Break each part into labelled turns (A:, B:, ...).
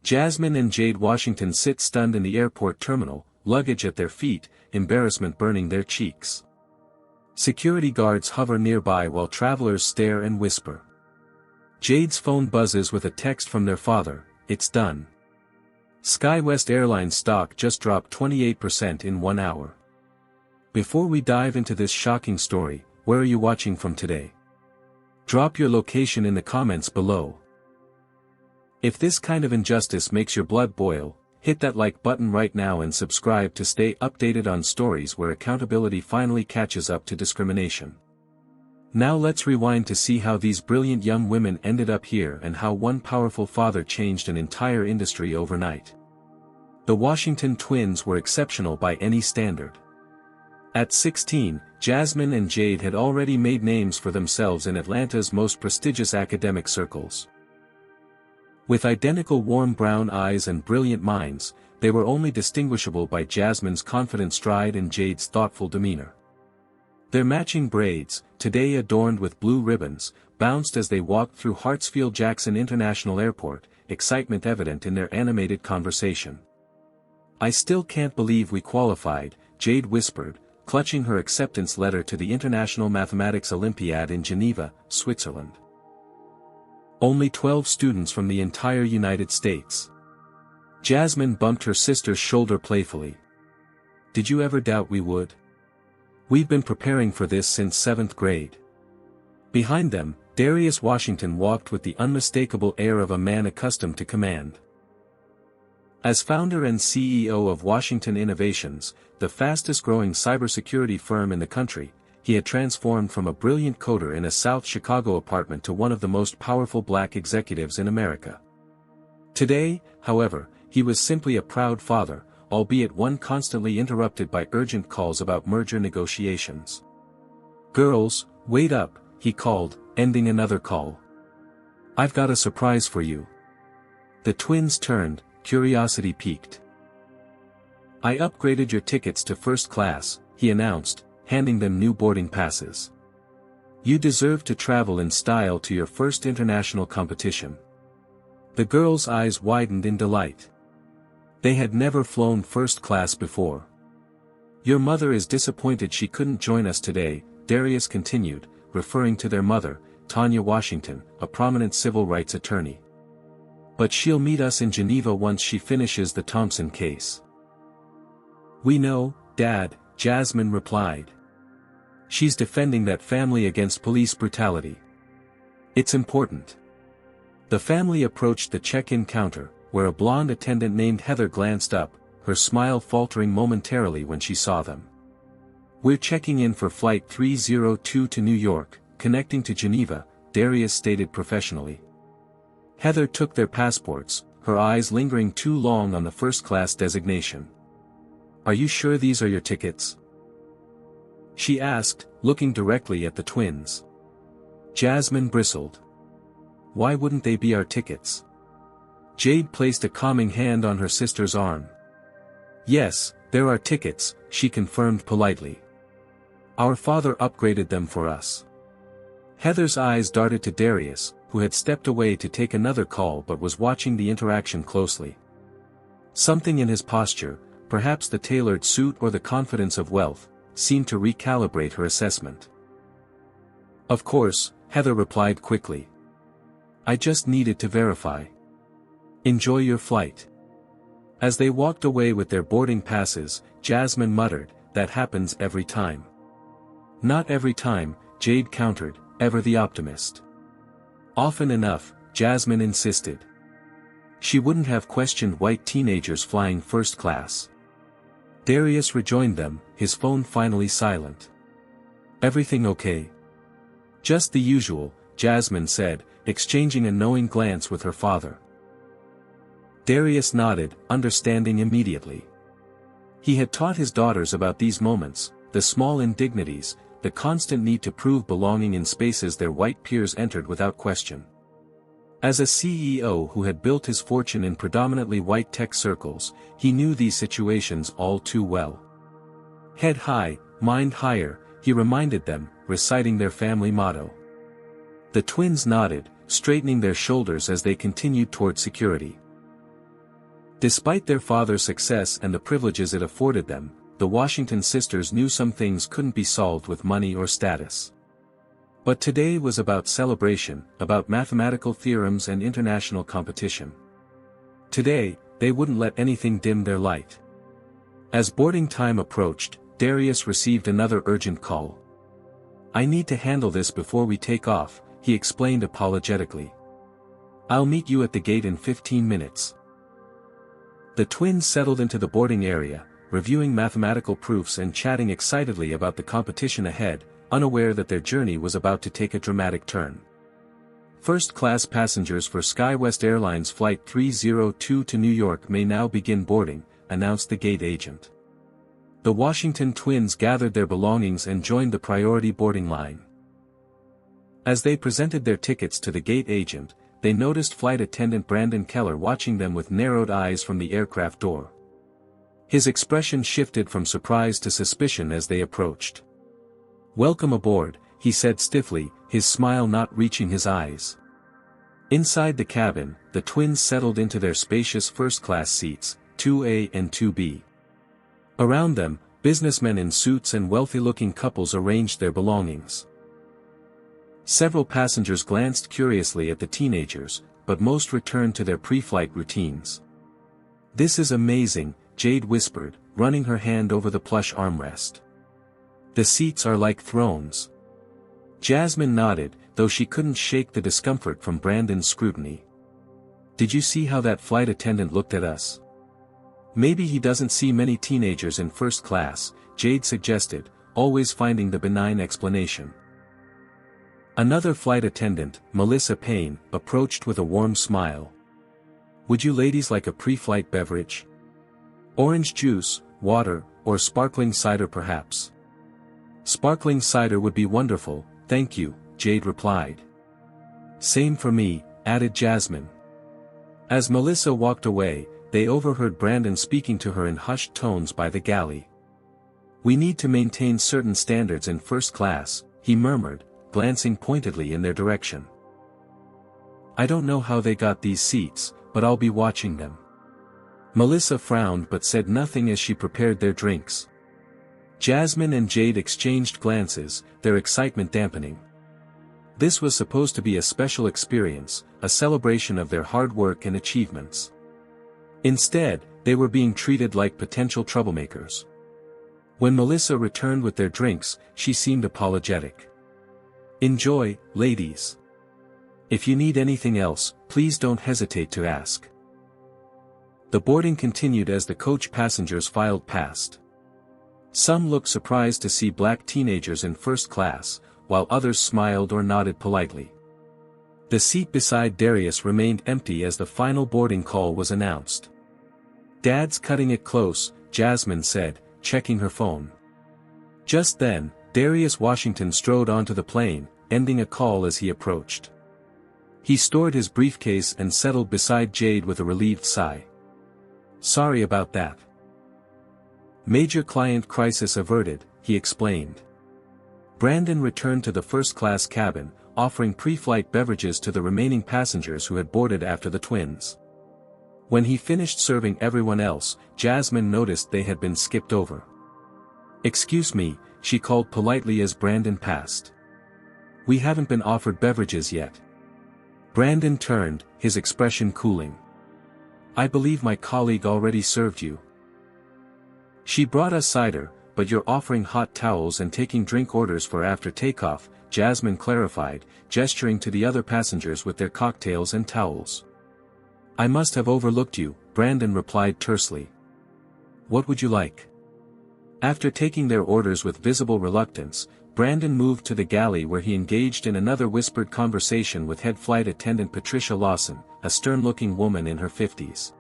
A: Jasmine and Jade Washington sit stunned in the airport terminal, luggage at their feet, embarrassment burning their cheeks. Security guards hover nearby while travelers stare and whisper. Jade's phone buzzes with a text from their father, "It's done. SkyWest Airline stock just dropped 28% in 1 hour." Before we dive into this shocking story, where are you watching from today? Drop your location in the comments below. If this kind of injustice makes your blood boil, hit that like button right now and subscribe to stay updated on stories where accountability finally catches up to discrimination. Now let's rewind to see how these brilliant young women ended up here and how one powerful father changed an entire industry overnight. The Washington twins were exceptional by any standard. At 16, Jasmine and Jade had already made names for themselves in Atlanta's most prestigious academic circles. With identical warm brown eyes and brilliant minds, they were only distinguishable by Jasmine's confident stride and Jade's thoughtful demeanor. Their matching braids, today adorned with blue ribbons, bounced as they walked through Hartsfield-Jackson International Airport, excitement evident in their animated conversation. "I still can't believe we qualified," Jade whispered, clutching her acceptance letter to the International Mathematics Olympiad in Geneva, Switzerland. Only 12 students from the entire United States. Jasmine bumped her sister's shoulder playfully. "Did you ever doubt we would? We've been preparing for this since 7th grade." Behind them, Darius Washington walked with the unmistakable air of a man accustomed to command. As founder and CEO of Washington Innovations, the fastest-growing cybersecurity firm in the country, he had transformed from a brilliant coder in a South Chicago apartment to one of the most powerful black executives in America. Today, however, he was simply a proud father, albeit one constantly interrupted by urgent calls about merger negotiations. "Girls, wait up," he called, ending another call. "I've got a surprise for you." The twins turned, curiosity piqued. "I upgraded your tickets to first class," he announced, handing them new boarding passes. "You deserve to travel in style to your first international competition." The girls' eyes widened in delight. They had never flown first class before. "Your mother is disappointed she couldn't join us today," Darius continued, referring to their mother, Tanya Washington, a prominent civil rights attorney. "But she'll meet us in Geneva once she finishes the Thompson case." "We know, Dad," Jasmine replied. "She's defending that family against police brutality. It's important." The family approached the check-in counter, where a blonde attendant named Heather glanced up, her smile faltering momentarily when she saw them. "We're checking in for Flight 302 to New York, connecting to Geneva," Darius stated professionally. Heather took their passports, her eyes lingering too long on the first-class designation. "Are you sure these are your tickets?" she asked, looking directly at the twins. Jasmine bristled. "Why wouldn't they be our tickets?" Jade placed a calming hand on her sister's arm. "Yes, they're our tickets," she confirmed politely. "Our father upgraded them for us." Heather's eyes darted to Darius, who had stepped away to take another call but was watching the interaction closely. Something in his posture, perhaps the tailored suit or the confidence of wealth, seemed to recalibrate her assessment. "Of course," Heather replied quickly. "I just needed to verify. Enjoy your flight." As they walked away with their boarding passes, Jasmine muttered, "That happens every time." "Not every time," Jade countered, ever the optimist. "Often enough," Jasmine insisted. She wouldn't have questioned white teenagers flying first class. Darius rejoined them, his phone finally silent. "Everything okay?" "Just the usual," Jasmine said, exchanging a knowing glance with her father. Darius nodded, understanding immediately. He had taught his daughters about these moments, the small indignities, the constant need to prove belonging in spaces their white peers entered without question. As a CEO who had built his fortune in predominantly white tech circles, he knew these situations all too well. "Head high, mind higher," he reminded them, reciting their family motto. The twins nodded, straightening their shoulders as they continued toward security. Despite their father's success and the privileges it afforded them, the Washington sisters knew some things couldn't be solved with money or status. But today was about celebration, about mathematical theorems and international competition. Today, they wouldn't let anything dim their light. As boarding time approached, Darius received another urgent call. "I need to handle this before we take off," he explained apologetically. "I'll meet you at the gate in 15 minutes. The twins settled into the boarding area, reviewing mathematical proofs and chatting excitedly about the competition ahead, unaware that their journey was about to take a dramatic turn. First-class passengers for SkyWest Airlines Flight 302 to New York may now begin boarding, announced the gate agent. The Washington twins gathered their belongings and joined the priority boarding line. As they presented their tickets to the gate agent, they noticed flight attendant Brandon Keller watching them with narrowed eyes from the aircraft door. His expression shifted from surprise to suspicion as they approached. "Welcome aboard," he said stiffly, his smile not reaching his eyes. Inside the cabin, the twins settled into their spacious first-class seats, 2A and 2B. Around them, businessmen in suits and wealthy-looking couples arranged their belongings. Several passengers glanced curiously at the teenagers, but most returned to their pre-flight routines. "This is amazing," Jade whispered, running her hand over the plush armrest. "The seats are like thrones." Jasmine nodded, though she couldn't shake the discomfort from Brandon's scrutiny. "Did you see how that flight attendant looked at us?" "Maybe he doesn't see many teenagers in first class," Jade suggested, always finding the benign explanation. Another flight attendant, Melissa Payne, approached with a warm smile. "Would you ladies like a pre-flight beverage? Orange juice, water, or sparkling cider perhaps?" "Sparkling cider would be wonderful, thank you," Jade replied. "Same for me," added Jasmine. As Melissa walked away, they overheard Brandon speaking to her in hushed tones by the galley. "We need to maintain certain standards in first class," he murmured, glancing pointedly in their direction. "I don't know how they got these seats, but I'll be watching them." Melissa frowned but said nothing as she prepared their drinks. Jasmine and Jade exchanged glances, their excitement dampening. This was supposed to be a special experience, a celebration of their hard work and achievements. Instead, they were being treated like potential troublemakers. When Melissa returned with their drinks, she seemed apologetic. "Enjoy, ladies. If you need anything else, please don't hesitate to ask." The boarding continued as the coach passengers filed past. Some looked surprised to see black teenagers in first class, while others smiled or nodded politely. The seat beside Darius remained empty as the final boarding call was announced. "Dad's cutting it close," Jasmine said, checking her phone. Just then, Darius Washington strode onto the plane, ending a call as he approached. He stored his briefcase and settled beside Jade with a relieved sigh. "Sorry about that. Major client crisis averted," he explained. Brandon returned to the first-class cabin, offering pre-flight beverages to the remaining passengers who had boarded after the twins. When he finished serving everyone else, Jasmine noticed they had been skipped over. "Excuse me," she called politely as Brandon passed. "We haven't been offered beverages yet." Brandon turned, his expression cooling. "I believe my colleague already served you." "She brought us cider, but you're offering hot towels and taking drink orders for after takeoff," Jasmine clarified, gesturing to the other passengers with their cocktails and towels. "I must have overlooked you," Brandon replied tersely. "What would you like?" After taking their orders with visible reluctance, Brandon moved to the galley where he engaged in another whispered conversation with head flight attendant Patricia Lawson, a stern-looking woman in her 50s.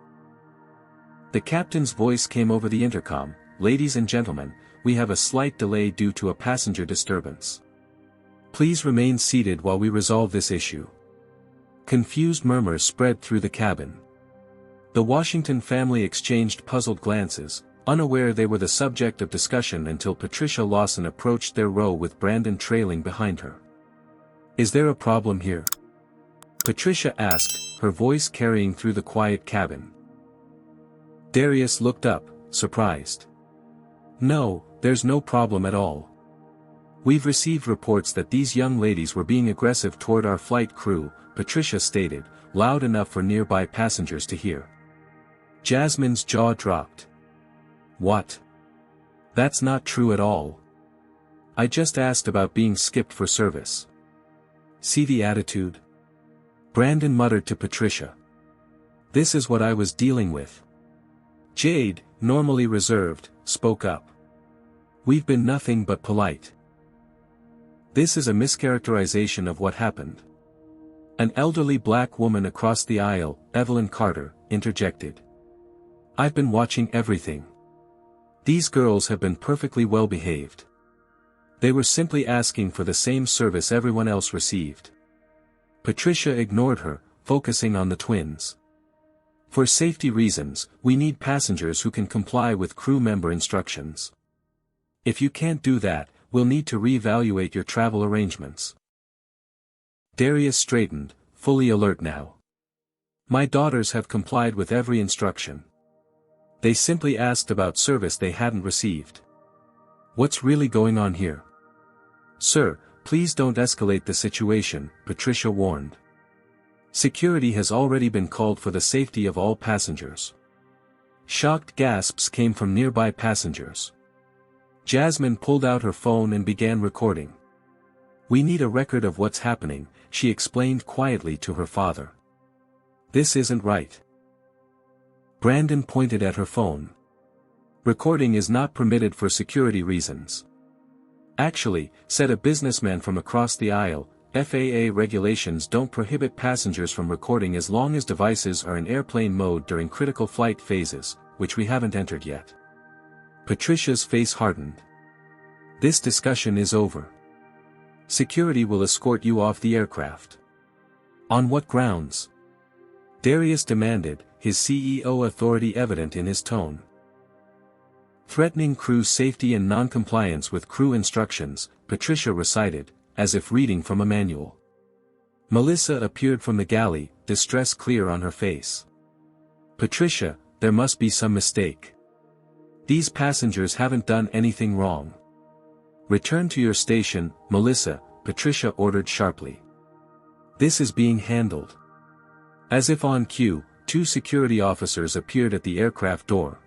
A: The captain's voice came over the intercom, "Ladies and gentlemen, we have a slight delay due to a passenger disturbance. Please remain seated while we resolve this issue." Confused murmurs spread through the cabin. The Washington family exchanged puzzled glances, unaware they were the subject of discussion until Patricia Lawson approached their row with Brandon trailing behind her. "Is there a problem here?" Patricia asked, her voice carrying through the quiet cabin. Darius looked up, surprised. No, there's no problem at all. We've received reports that these young ladies were being aggressive toward our flight crew, Patricia stated, loud enough for nearby passengers to hear. Jasmine's jaw dropped. What? That's not true at all. I just asked about being skipped for service. See the attitude? Brandon muttered to Patricia. This is what I was dealing with. Jade, normally reserved, spoke up. We've been nothing but polite. This is a mischaracterization of what happened. An elderly black woman across the aisle, Evelyn Carter, interjected. I've been watching everything. These girls have been perfectly well behaved. They were simply asking for the same service everyone else received. Patricia ignored her, focusing on the twins. For safety reasons, we need passengers who can comply with crew member instructions. If you can't do that, we'll need to reevaluate your travel arrangements. Darius straightened, fully alert now. My daughters have complied with every instruction. They simply asked about service they hadn't received. What's really going on here? Sir, please don't escalate the situation, Patricia warned. Security has already been called for the safety of all passengers. Shocked gasps came from nearby passengers. Jasmine pulled out her phone and began recording. We need a record of what's happening, she explained quietly to her father. This isn't right. Brandon pointed at her phone. Recording is not permitted for security reasons. Actually, said a businessman from across the aisle, FAA regulations don't prohibit passengers from recording as long as devices are in airplane mode during critical flight phases, which we haven't entered yet. Patricia's face hardened. This discussion is over. Security will escort you off the aircraft. On what grounds? Darius demanded, his CEO authority evident in his tone. Threatening crew safety and non-compliance with crew instructions, Patricia recited, as if reading from a manual. Melissa appeared from the galley, distress clear on her face. Patricia, there must be some mistake. These passengers haven't done anything wrong. Return to your station, Melissa, Patricia ordered sharply. This is being handled. As if on cue, 2 security officers appeared at the aircraft door.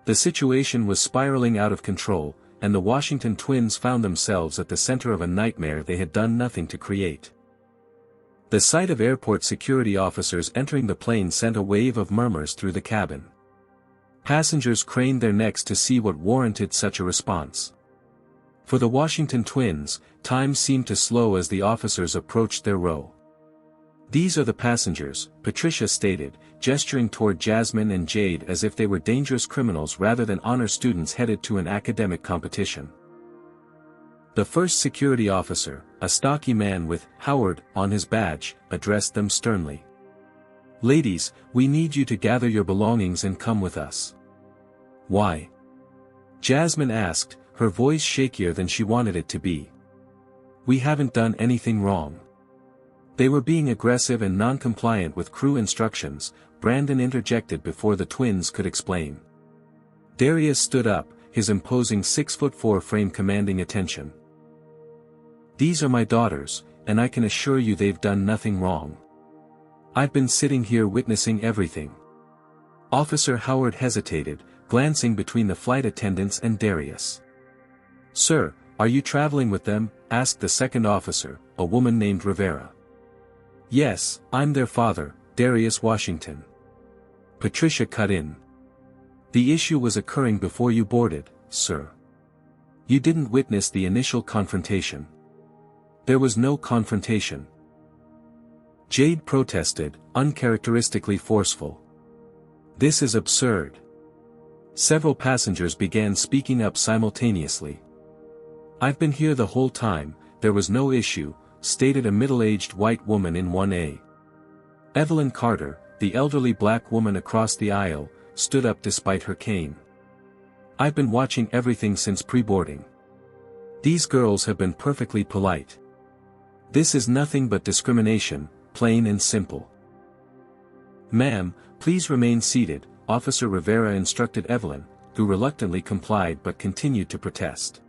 A: The situation was spiraling out of control, and the Washington twins found themselves at the center of a nightmare they had done nothing to create. The sight of airport security officers entering the plane sent a wave of murmurs through the cabin. Passengers craned their necks to see what warranted such a response. For the Washington twins, time seemed to slow as the officers approached their row. These are the passengers, Patricia stated, gesturing toward Jasmine and Jade as if they were dangerous criminals rather than honor students headed to an academic competition. The first security officer, a stocky man with Howard on his badge, addressed them sternly. Ladies, we need you to gather your belongings and come with us. Why? Jasmine asked, her voice shakier than she wanted it to be. We haven't done anything wrong. They were being aggressive and non-compliant with crew instructions, Brandon interjected before the twins could explain. Darius stood up, his imposing 6'4" frame commanding attention. These are my daughters, and I can assure you they've done nothing wrong. I've been sitting here witnessing everything. Officer Howard hesitated, glancing between the flight attendants and Darius. Sir, are you traveling with them? Asked the second officer, a woman named Rivera. Yes, I'm their father, Darius Washington. Patricia cut in. The issue was occurring before you boarded, sir. You didn't witness the initial confrontation. There was no confrontation. Jade protested, uncharacteristically forceful. This is absurd. Several passengers began speaking up simultaneously. I've been here the whole time, there was no issue, stated a middle-aged white woman in 1A. Evelyn Carter, the elderly black woman across the aisle, stood up despite her cane. I've been watching everything since pre-boarding. These girls have been perfectly polite. This is nothing but discrimination, plain and simple. Ma'am, please remain seated, Officer Rivera instructed Evelyn, who reluctantly complied but continued to protest.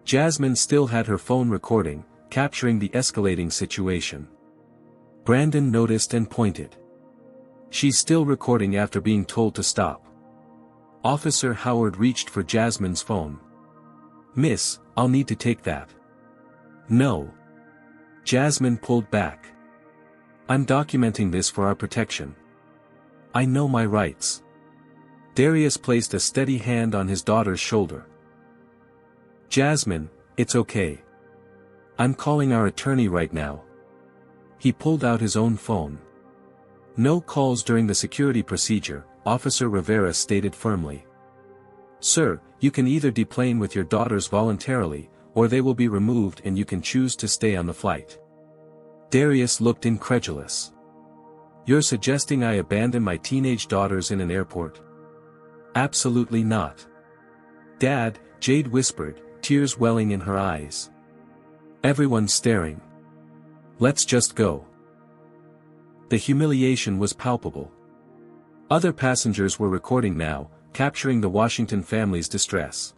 A: Jasmine still had her phone recording, capturing the escalating situation. Brandon noticed and pointed. "She's still recording after being told to stop." Officer Howard reached for Jasmine's phone. "Miss, I'll need to take that." "No." Jasmine pulled back. "I'm documenting this for our protection. I know my rights." Darius placed a steady hand on his daughter's shoulder. "Jasmine, it's okay. I'm calling our attorney right now." He pulled out his own phone. "No calls during the security procedure," Officer Rivera stated firmly. "Sir, you can either deplane with your daughters voluntarily, or they will be removed and you can choose to stay on the flight." Darius looked incredulous. "You're suggesting I abandon my teenage daughters in an airport?" "Absolutely not." "Dad," Jade whispered, tears welling in her eyes. Everyone's staring. "Let's just go." The humiliation was palpable. Other passengers were recording now, capturing the Washington family's distress.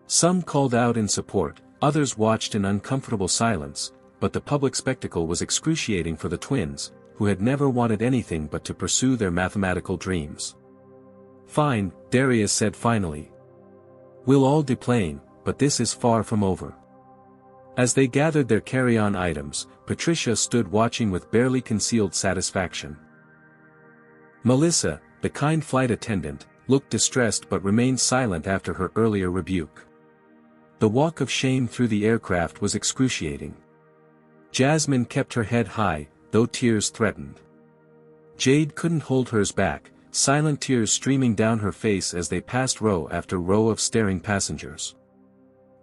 A: Some called out in support, others watched in uncomfortable silence, but the public spectacle was excruciating for the twins, who had never wanted anything but to pursue their mathematical dreams. "Fine," Darius said finally. "We'll all deplane, but this is far from over." As they gathered their carry-on items, Patricia stood watching with barely concealed satisfaction. Melissa, the kind flight attendant, looked distressed but remained silent after her earlier rebuke. The walk of shame through the aircraft was excruciating. Jasmine kept her head high, though tears threatened. Jade couldn't hold hers back, silent tears streaming down her face as they passed row after row of staring passengers.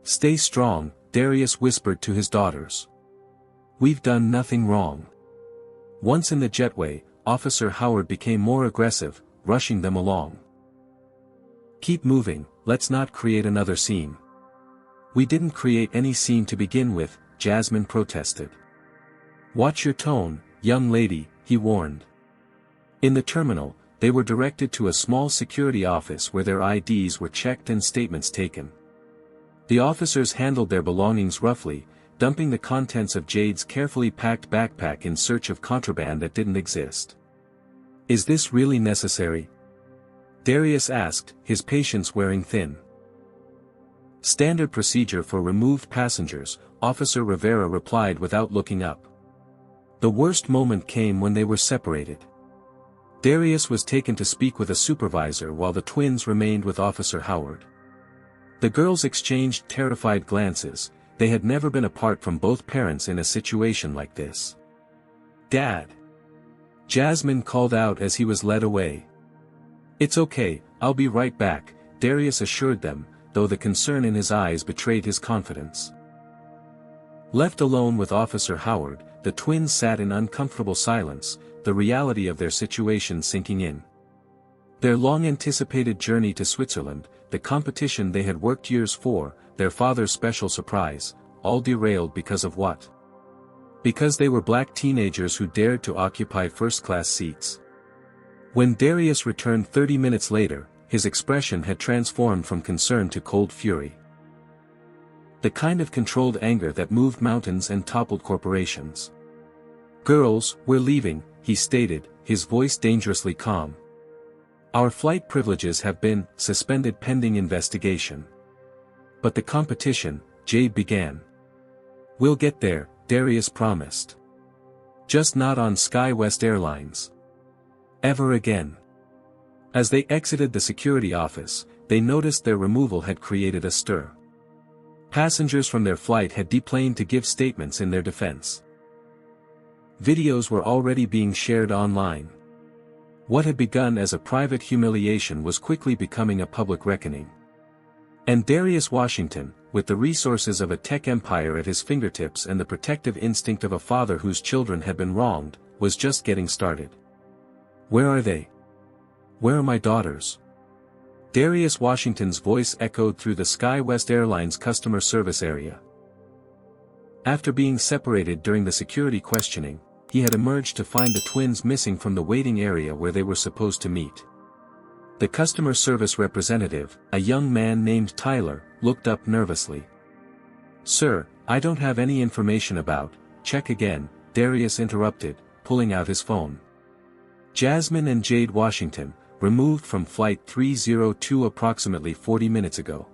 A: "Stay strong," Darius whispered to his daughters. "We've done nothing wrong." Once in the jetway, Officer Howard became more aggressive, rushing them along. "Keep moving, let's not create another scene." "We didn't create any scene to begin with," Jasmine protested. "Watch your tone, young lady," he warned. In the terminal, they were directed to a small security office where their IDs were checked and statements taken. The officers handled their belongings roughly, dumping the contents of Jade's carefully packed backpack in search of contraband that didn't exist. "Is this really necessary?" Darius asked, his patience wearing thin. "Standard procedure for removed passengers," Officer Rivera replied without looking up. The worst moment came when they were separated. Darius was taken to speak with a supervisor while the twins remained with Officer Howard. The girls exchanged terrified glances. They had never been apart from both parents in a situation like this. "Dad!" Jasmine called out as he was led away. "It's okay, I'll be right back," Darius assured them, though the concern in his eyes betrayed his confidence. Left alone with Officer Howard, the twins sat in uncomfortable silence, the reality of their situation sinking in. Their long-anticipated journey to Switzerland, the competition they had worked years for, their father's special surprise, all derailed because of what? Because they were black teenagers who dared to occupy first-class seats. When Darius returned 30 minutes later, his expression had transformed from concern to cold fury. The kind of controlled anger that moved mountains and toppled corporations. "Girls, we're leaving," he stated, his voice dangerously calm. "Our flight privileges have been suspended pending investigation." "But the competition," Jade began. "We'll get there," Darius promised. "Just not on SkyWest Airlines. Ever again." As they exited the security office, they noticed their removal had created a stir. Passengers from their flight had deplaned to give statements in their defense. Videos were already being shared online. What had begun as a private humiliation was quickly becoming a public reckoning. And Darius Washington, with the resources of a tech empire at his fingertips and the protective instinct of a father whose children had been wronged, was just getting started. "Where are they? Where are my daughters?" Darius Washington's voice echoed through the SkyWest Airlines customer service area. After being separated during the security questioning, he had emerged to find the twins missing from the waiting area where they were supposed to meet. The customer service representative, a young man named Tyler, looked up nervously. "Sir, I don't have any information about." "Check again," Darius interrupted, pulling out his phone. "Jasmine and Jade Washington, removed from Flight 302 approximately 40 minutes ago."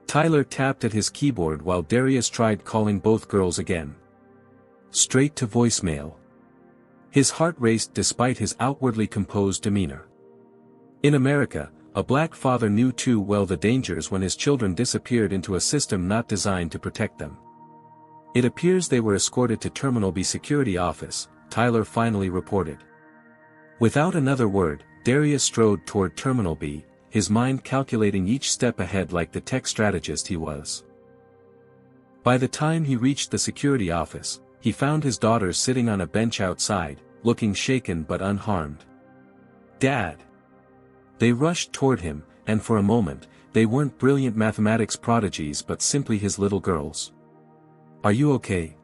A: Tyler tapped at his keyboard while Darius tried calling both girls again. Straight to voicemail. His heart raced despite his outwardly composed demeanor. In America, a black father knew too well the dangers when his children disappeared into a system not designed to protect them. "It appears they were escorted to Terminal B security office," Tyler finally reported. Without another word, Darius strode toward Terminal B, his mind calculating each step ahead like the tech strategist he was. By the time he reached the security office, he found his daughters sitting on a bench outside, looking shaken but unharmed. "Dad!" They rushed toward him, and for a moment, they weren't brilliant mathematics prodigies but simply his little girls. "Are you okay?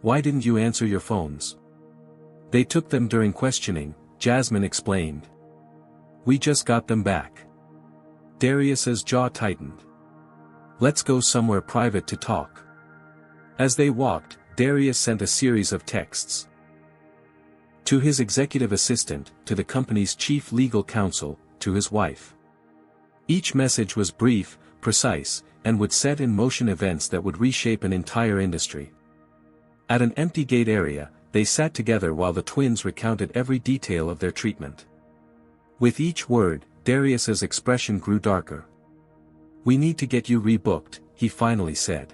A: Why didn't you answer your phones?" "They took them during questioning," Jasmine explained. "We just got them back." Darius's jaw tightened. "Let's go somewhere private to talk." As they walked, Darius sent a series of texts. To his executive assistant, to the company's chief legal counsel, to his wife. Each message was brief, precise, and would set in motion events that would reshape an entire industry. At an empty gate area, they sat together while the twins recounted every detail of their treatment. With each word, Darius's expression grew darker. "We need to get you rebooked," he finally said.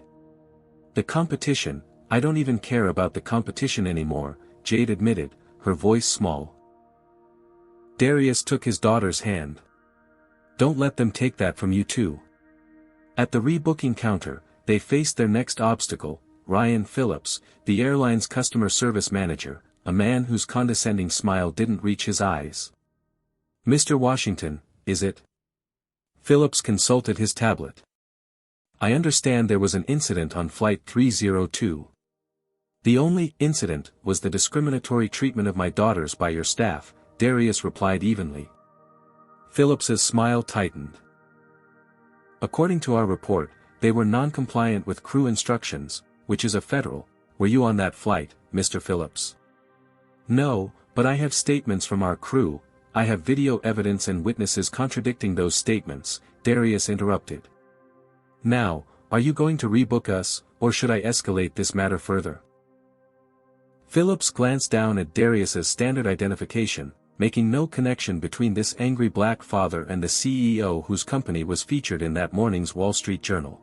A: "The competition, I don't even care about the competition anymore," Jade admitted, her voice small. Darius took his daughter's hand. "Don't let them take that from you too." At the rebooking counter, they faced their next obstacle, Ryan Phillips, the airline's customer service manager, a man whose condescending smile didn't reach his eyes. "Mr. Washington, is it?" Phillips consulted his tablet. "I understand there was an incident on Flight 302. "The only incident was the discriminatory treatment of my daughters by your staff," Darius replied evenly. Phillips's smile tightened. "According to our report, they were non-compliant with crew instructions, which is a federal. Were you on that flight, Mr. Phillips?" "No, but I have statements from our crew. I have video evidence and witnesses contradicting those statements," Darius interrupted. "Now, are you going to rebook us, or should I escalate this matter further?" Phillips glanced down at Darius's standard identification, making no connection between this angry black father and the CEO whose company was featured in that morning's Wall Street Journal.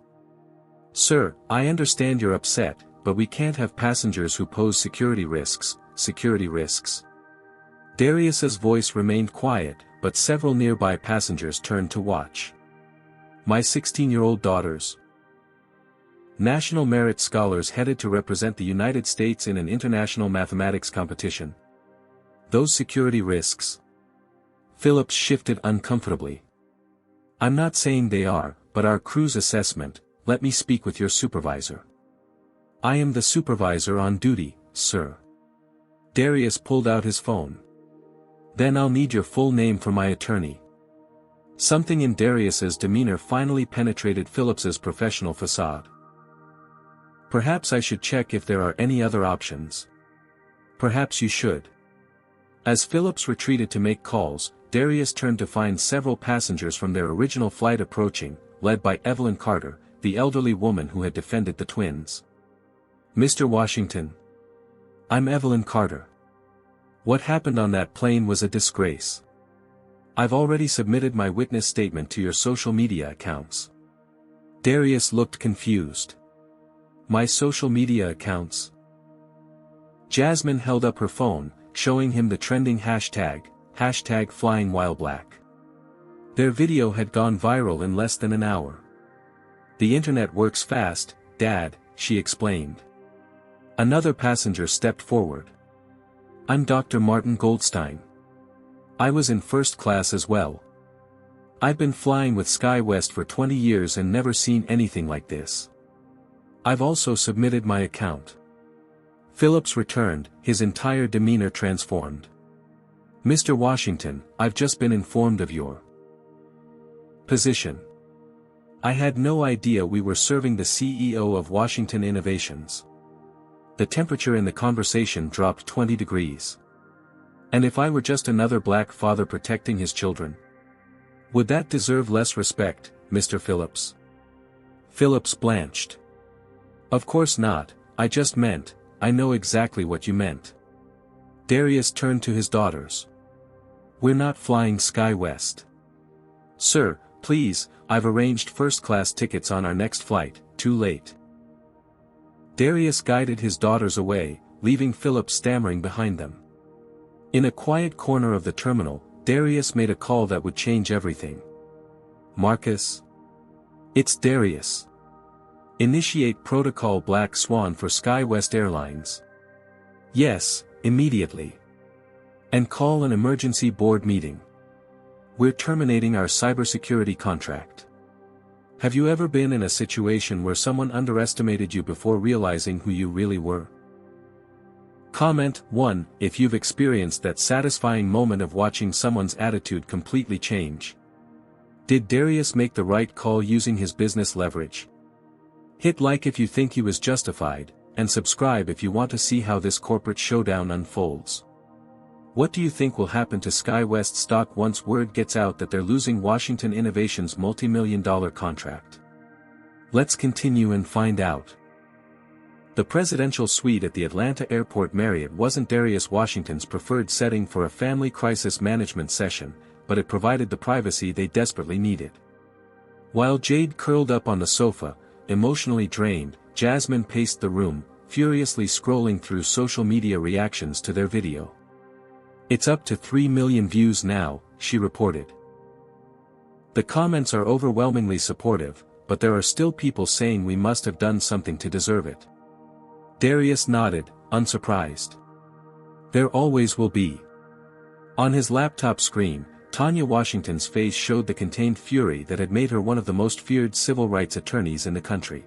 A: "Sir, I understand you're upset, but we can't have passengers who pose security risks." "Security risks?" Darius's voice remained quiet, but several nearby passengers turned to watch. "My 16-year-old daughters." National merit scholars headed to represent the United States in an international mathematics competition. "Those security risks?" Phillips shifted uncomfortably. "I'm not saying they are, but our crew's assessment. Let me speak with your supervisor." "I am the supervisor on duty, sir." Darius pulled out his phone. "Then I'll need your full name for my attorney." Something in Darius's demeanor finally penetrated Phillips's professional facade. "Perhaps I should check if there are any other options." "Perhaps you should." As Phillips retreated to make calls, Darius turned to find several passengers from their original flight approaching, led by Evelyn Carter, the elderly woman who had defended the twins. "Mr. Washington." "I'm Evelyn Carter. What happened on that plane was a disgrace. I've already submitted my witness statement to your social media accounts." Darius looked confused. "My social media accounts?" Jasmine held up her phone, showing him the trending hashtag #FlyingWhileBlack. Their video had gone viral in less than an hour. "The internet works fast, Dad," she explained. Another passenger stepped forward. "I'm Dr. Martin Goldstein. I was in first class as well. I've been flying with SkyWest for 20 years and never seen anything like this. I've also submitted my account." Phillips returned, his entire demeanor transformed. Mr. Washington, I've just been informed of your position. I had no idea we were serving the CEO of Washington Innovations. The temperature in the conversation dropped 20 degrees. And if I were just another black father protecting his children? Would that deserve less respect, Mr. Phillips? Phillips blanched. Of course not, I just meant, I know exactly what you meant. Darius turned to his daughters. We're not flying SkyWest. Sir, please, I've arranged first-class tickets on our next flight, too late. Darius guided his daughters away, leaving Philip stammering behind them. In a quiet corner of the terminal, Darius made a call that would change everything. Marcus? It's Darius. Initiate protocol Black Swan for SkyWest Airlines. Yes, immediately. And call an emergency board meeting. We're terminating our cybersecurity contract. Have you ever been in a situation where someone underestimated you before realizing who you really were? Comment 1. If you've experienced that satisfying moment of watching someone's attitude completely change. Did Darius make the right call using his business leverage? Hit like if you think he was justified, and subscribe if you want to see how this corporate showdown unfolds. What do you think will happen to SkyWest stock once word gets out that they're losing Washington Innovations' multi-million-dollar contract? Let's continue and find out. The presidential suite at the Atlanta Airport Marriott wasn't Darius Washington's preferred setting for a family crisis management session, but it provided the privacy they desperately needed. While Jade curled up on the sofa, emotionally drained, Jasmine paced the room, furiously scrolling through social media reactions to their video. It's up to 3 million views now, she reported. The comments are overwhelmingly supportive, but there are still people saying we must have done something to deserve it. Darius nodded, unsurprised. There always will be. On his laptop screen, Tanya Washington's face showed the contained fury that had made her one of the most feared civil rights attorneys in the country.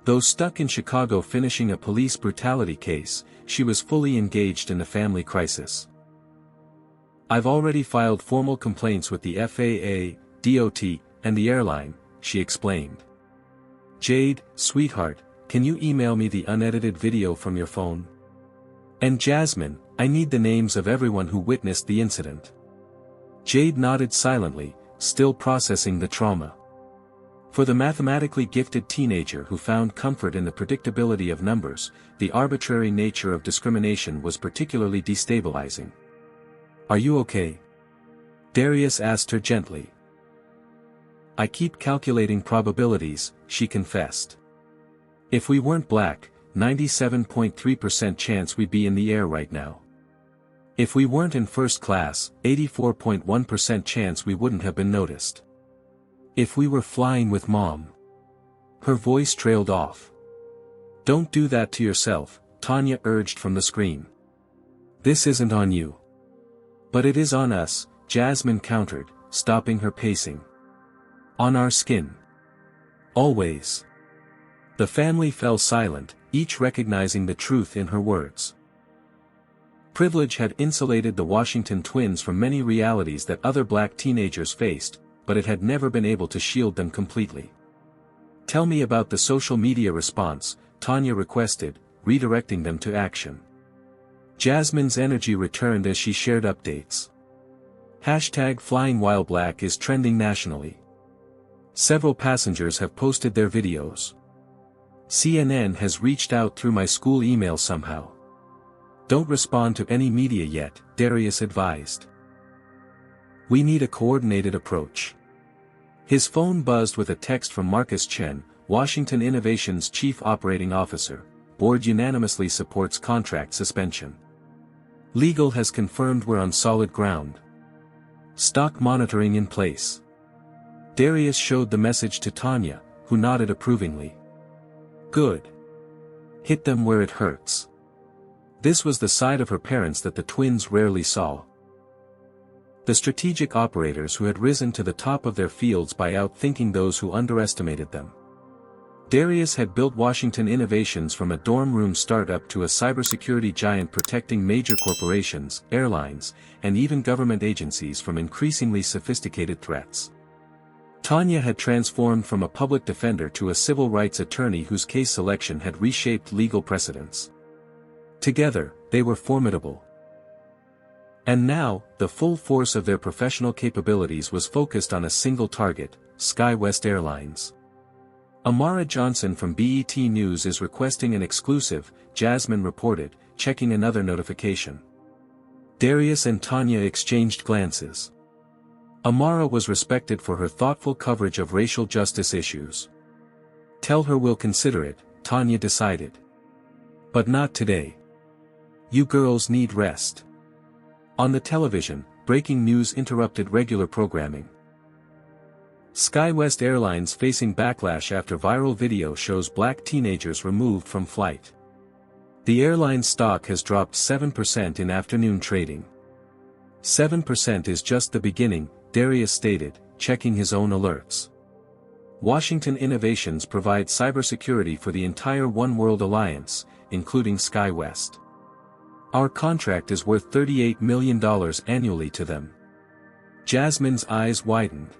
A: Though stuck in Chicago finishing a police brutality case, she was fully engaged in the family crisis. I've already filed formal complaints with the FAA, DOT, and the airline, she explained. Jade, sweetheart, can you email me the unedited video from your phone? And Jasmine, I need the names of everyone who witnessed the incident. Jade nodded silently, still processing the trauma. For the mathematically gifted teenager who found comfort in the predictability of numbers, the arbitrary nature of discrimination was particularly destabilizing. Are you okay? Darius asked her gently. I keep calculating probabilities, she confessed. If we weren't black, 97.3% chance we'd be in the air right now. If we weren't in first class, 84.1% chance we wouldn't have been noticed. If we were flying with Mom. Her voice trailed off. Don't do that to yourself, Tanya urged from the screen. This isn't on you. But it is on us, Jasmine countered, stopping her pacing. On our skin. Always. The family fell silent, each recognizing the truth in her words. Privilege had insulated the Washington twins from many realities that other black teenagers faced, but it had never been able to shield them completely. Tell me about the social media response, Tanya requested, redirecting them to action. Jasmine's energy returned as she shared updates. #FlyingWhileBlack is trending nationally. Several passengers have posted their videos. CNN has reached out through my school email somehow. Don't respond to any media yet, Darius advised. We need a coordinated approach. His phone buzzed with a text from Marcus Chen, Washington Innovations Chief Operating Officer. Board unanimously supports contract suspension. Legal has confirmed we're on solid ground. Stock monitoring in place. Darius showed the message to Tanya, who nodded approvingly. Good. Hit them where it hurts. This was the side of her parents that the twins rarely saw. The strategic operators who had risen to the top of their fields by outthinking those who underestimated them. Darius had built Washington Innovations from a dorm room startup to a cybersecurity giant protecting major corporations, airlines, and even government agencies from increasingly sophisticated threats. Tanya had transformed from a public defender to a civil rights attorney whose case selection had reshaped legal precedents. Together, they were formidable. And now, the full force of their professional capabilities was focused on a single target, SkyWest Airlines. Amara Johnson from BET News is requesting an exclusive, Jasmine reported, checking another notification. Darius and Tanya exchanged glances. Amara was respected for her thoughtful coverage of racial justice issues. Tell her we'll consider it, Tanya decided. But not today. You girls need rest. On the television, breaking news interrupted regular programming. SkyWest Airlines facing backlash after viral video shows black teenagers removed from flight. The airline stock has dropped 7% in afternoon trading. 7% is just the beginning, Darius stated, checking his own alerts. Washington Innovations provides cybersecurity for the entire One World Alliance, including SkyWest. Our contract is worth $38 million annually to them. Jasmine's eyes widened.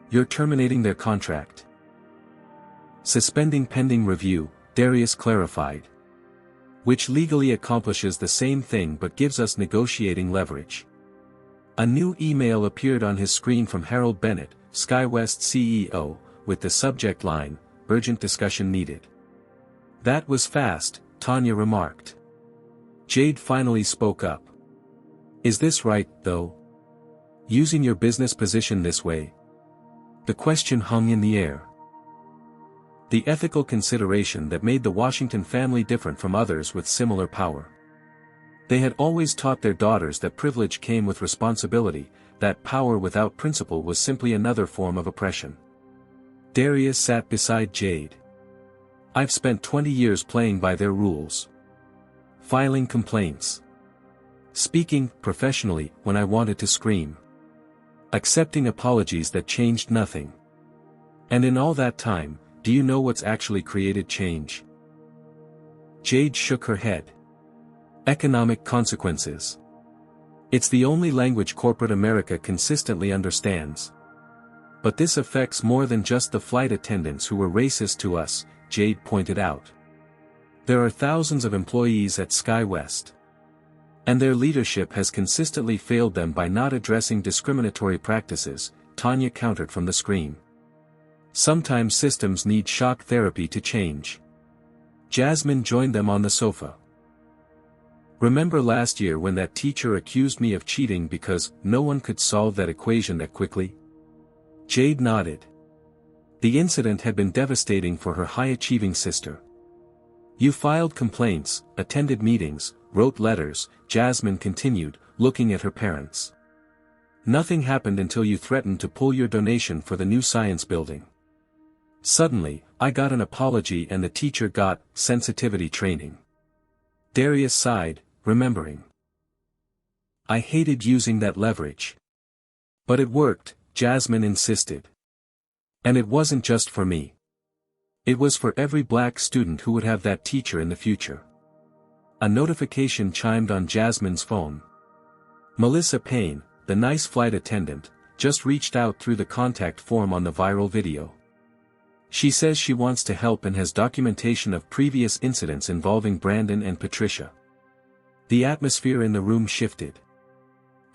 A: You're terminating their contract. Suspending pending review, Darius clarified. Which legally accomplishes the same thing but gives us negotiating leverage. A new email appeared on his screen from Harold Bennett, SkyWest CEO, with the subject line, urgent discussion needed. That was fast, Tanya remarked. Jade finally spoke up. Is this right, though? Using your business position this way? The question hung in the air. The ethical consideration that made the Washington family different from others with similar power. They had always taught their daughters that privilege came with responsibility, that power without principle was simply another form of oppression. Darius sat beside Jade. I've spent 20 years playing by their rules. Filing complaints. Speaking professionally when I wanted to scream. Accepting apologies that changed nothing. And in all that time, do you know what's actually created change? Jade shook her head. Economic consequences. It's the only language corporate America consistently understands. But this affects more than just the flight attendants who were racist to us, Jade pointed out. There are thousands of employees at SkyWest. And their leadership has consistently failed them by not addressing discriminatory practices, Tanya countered from the screen. Sometimes systems need shock therapy to change. Jasmine joined them on the sofa. Remember last year when that teacher accused me of cheating because no one could solve that equation that quickly? Jade nodded. The incident had been devastating for her high-achieving sister. You filed complaints, attended meetings, wrote letters, Jasmine continued, looking at her parents. Nothing happened until you threatened to pull your donation for the new science building. Suddenly, I got an apology and the teacher got sensitivity training. Darius sighed, remembering. I hated using that leverage. But it worked, Jasmine insisted. And it wasn't just for me. It was for every black student who would have that teacher in the future. A notification chimed on Jasmine's phone. Melissa Payne, the nice flight attendant, just reached out through the contact form on the viral video. She says she wants to help and has documentation of previous incidents involving Brandon and Patricia. The atmosphere in the room shifted.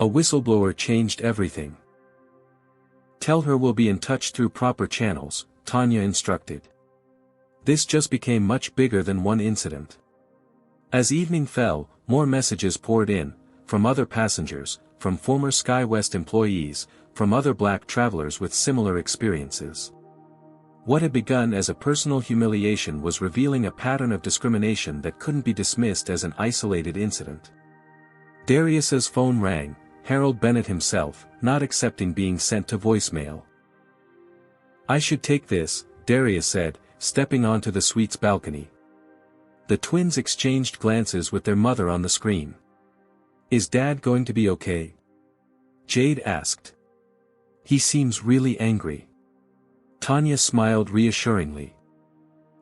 A: A whistleblower changed everything. Tell her we'll be in touch through proper channels, Tanya instructed. This just became much bigger than one incident. As evening fell, more messages poured in, from other passengers, from former SkyWest employees, from other black travelers with similar experiences. What had begun as a personal humiliation was revealing a pattern of discrimination that couldn't be dismissed as an isolated incident. Darius's phone rang, Harold Bennett himself, not accepting being sent to voicemail. I should take this, Darius said, stepping onto the suite's balcony. The twins exchanged glances with their mother on the screen. Is Dad going to be okay? Jade asked. He seems really angry. Tanya smiled reassuringly.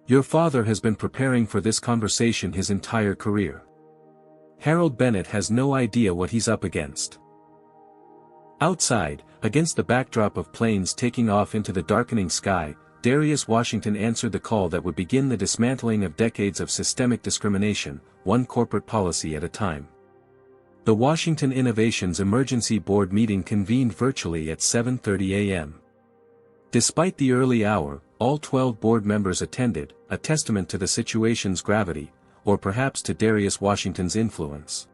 A: Your father has been preparing for this conversation his entire career. Harold Bennett has no idea what he's up against. Outside, against the backdrop of planes taking off into the darkening sky, Darius Washington answered the call that would begin the dismantling of decades of systemic discrimination, one corporate policy at a time. The Washington Innovations Emergency Board meeting convened virtually at 7:30 a.m. Despite the early hour, all 12 board members attended, a testament to the situation's gravity, or perhaps to Darius Washington's influence.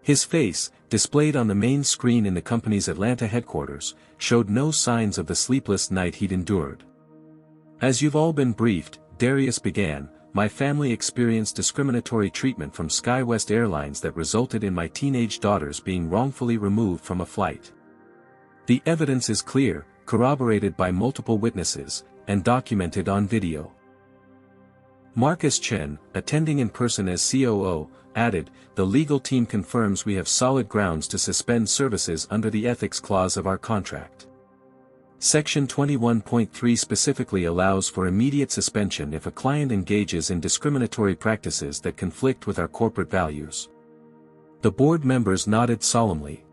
A: His face, displayed on the main screen in the company's Atlanta headquarters, showed no signs of the sleepless night he'd endured. As you've all been briefed, Darius began, my family experienced discriminatory treatment from SkyWest Airlines that resulted in my teenage daughters being wrongfully removed from a flight. The evidence is clear, corroborated by multiple witnesses, and documented on video. Marcus Chen, attending in person as COO, added, the legal team confirms we have solid grounds to suspend services under the ethics clause of our contract. Section 21.3 specifically allows for immediate suspension if a client engages in discriminatory practices that conflict with our corporate values. The board members nodded solemnly.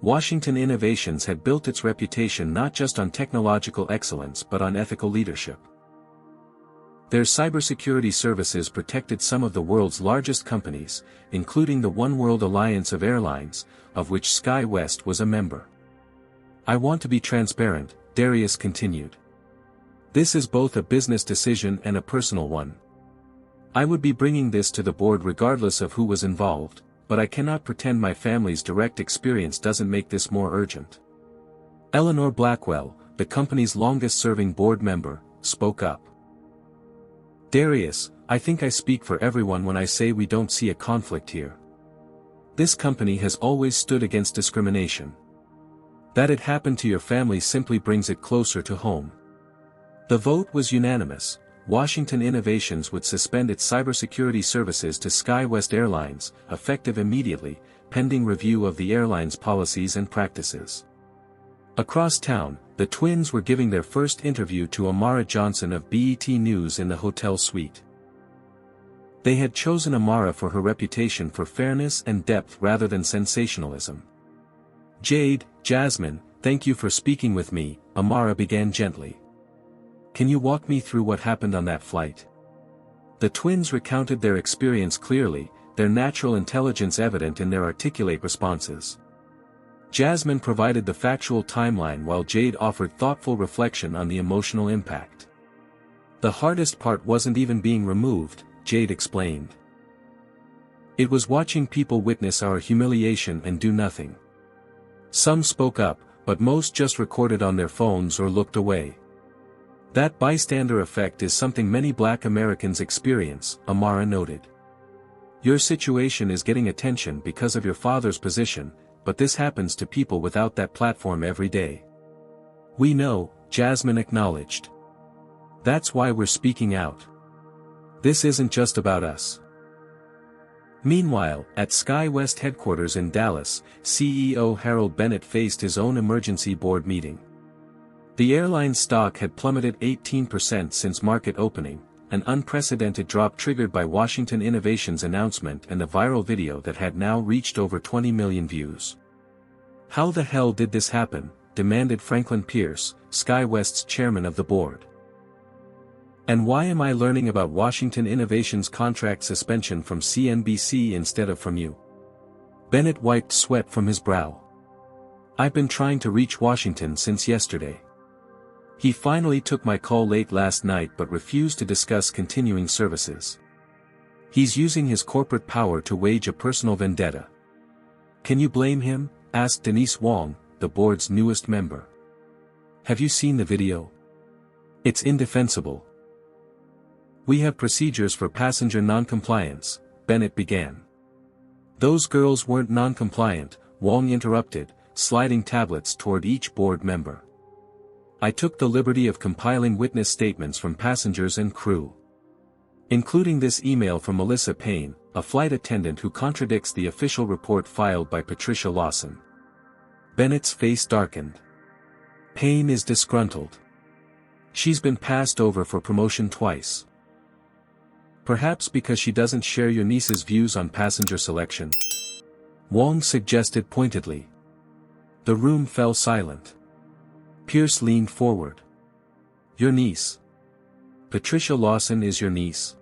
A: Washington Innovations had built its reputation not just on technological excellence but on ethical leadership. Their cybersecurity services protected some of the world's largest companies, including the One World Alliance of Airlines, of which SkyWest was a member. I want to be transparent, Darius continued. This is both a business decision and a personal one. I would be bringing this to the board regardless of who was involved, but I cannot pretend my family's direct experience doesn't make this more urgent. Eleanor Blackwell, the company's longest-serving board member, spoke up. Darius, I think I speak for everyone when I say we don't see a conflict here. This company has always stood against discrimination. That it happened to your family simply brings it closer to home. The vote was unanimous. Washington Innovations would suspend its cybersecurity services to SkyWest Airlines, effective immediately, pending review of the airline's policies and practices. Across town, the twins were giving their first interview to Amara Johnson of BET News in the hotel suite. They had chosen Amara for her reputation for fairness and depth rather than sensationalism. Jasmine, thank you for speaking with me, Amara began gently. Can you walk me through what happened on that flight? The twins recounted their experience clearly, their natural intelligence evident in their articulate responses. Jasmine provided the factual timeline while Jade offered thoughtful reflection on the emotional impact. The hardest part wasn't even being removed, Jade explained. It was watching people witness our humiliation and do nothing. Some spoke up, but most just recorded on their phones or looked away. That bystander effect is something many Black Americans experience, Amara noted. Your situation is getting attention because of your father's position, but this happens to people without that platform every day. We know, Jasmine acknowledged. That's why we're speaking out. This isn't just about us. Meanwhile, at SkyWest headquarters in Dallas, CEO Harold Bennett faced his own emergency board meeting. The airline's stock had plummeted 18% since market opening, an unprecedented drop triggered by Washington Innovations' announcement and the viral video that had now reached over 20 million views. How the hell did this happen? Demanded Franklin Pierce, SkyWest's chairman of the board. And why am I learning about Washington Innovations' contract suspension from CNBC instead of from you? Bennett wiped sweat from his brow. I've been trying to reach Washington since yesterday. He finally took my call late last night but refused to discuss continuing services. He's using his corporate power to wage a personal vendetta. Can you blame him? Asked Denise Wong, the board's newest member. Have you seen the video? It's indefensible. We have procedures for passenger noncompliance, Bennett began. Those girls weren't noncompliant, Wong interrupted, sliding tablets toward each board member. I took the liberty of compiling witness statements from passengers and crew. Including this email from Melissa Payne, a flight attendant who contradicts the official report filed by Patricia Lawson. Bennett's face darkened. Payne is disgruntled. She's been passed over for promotion twice. Perhaps because she doesn't share your niece's views on passenger selection? Wong suggested pointedly. The room fell silent. Pierce leaned forward. Your niece. Patricia Lawson is your niece.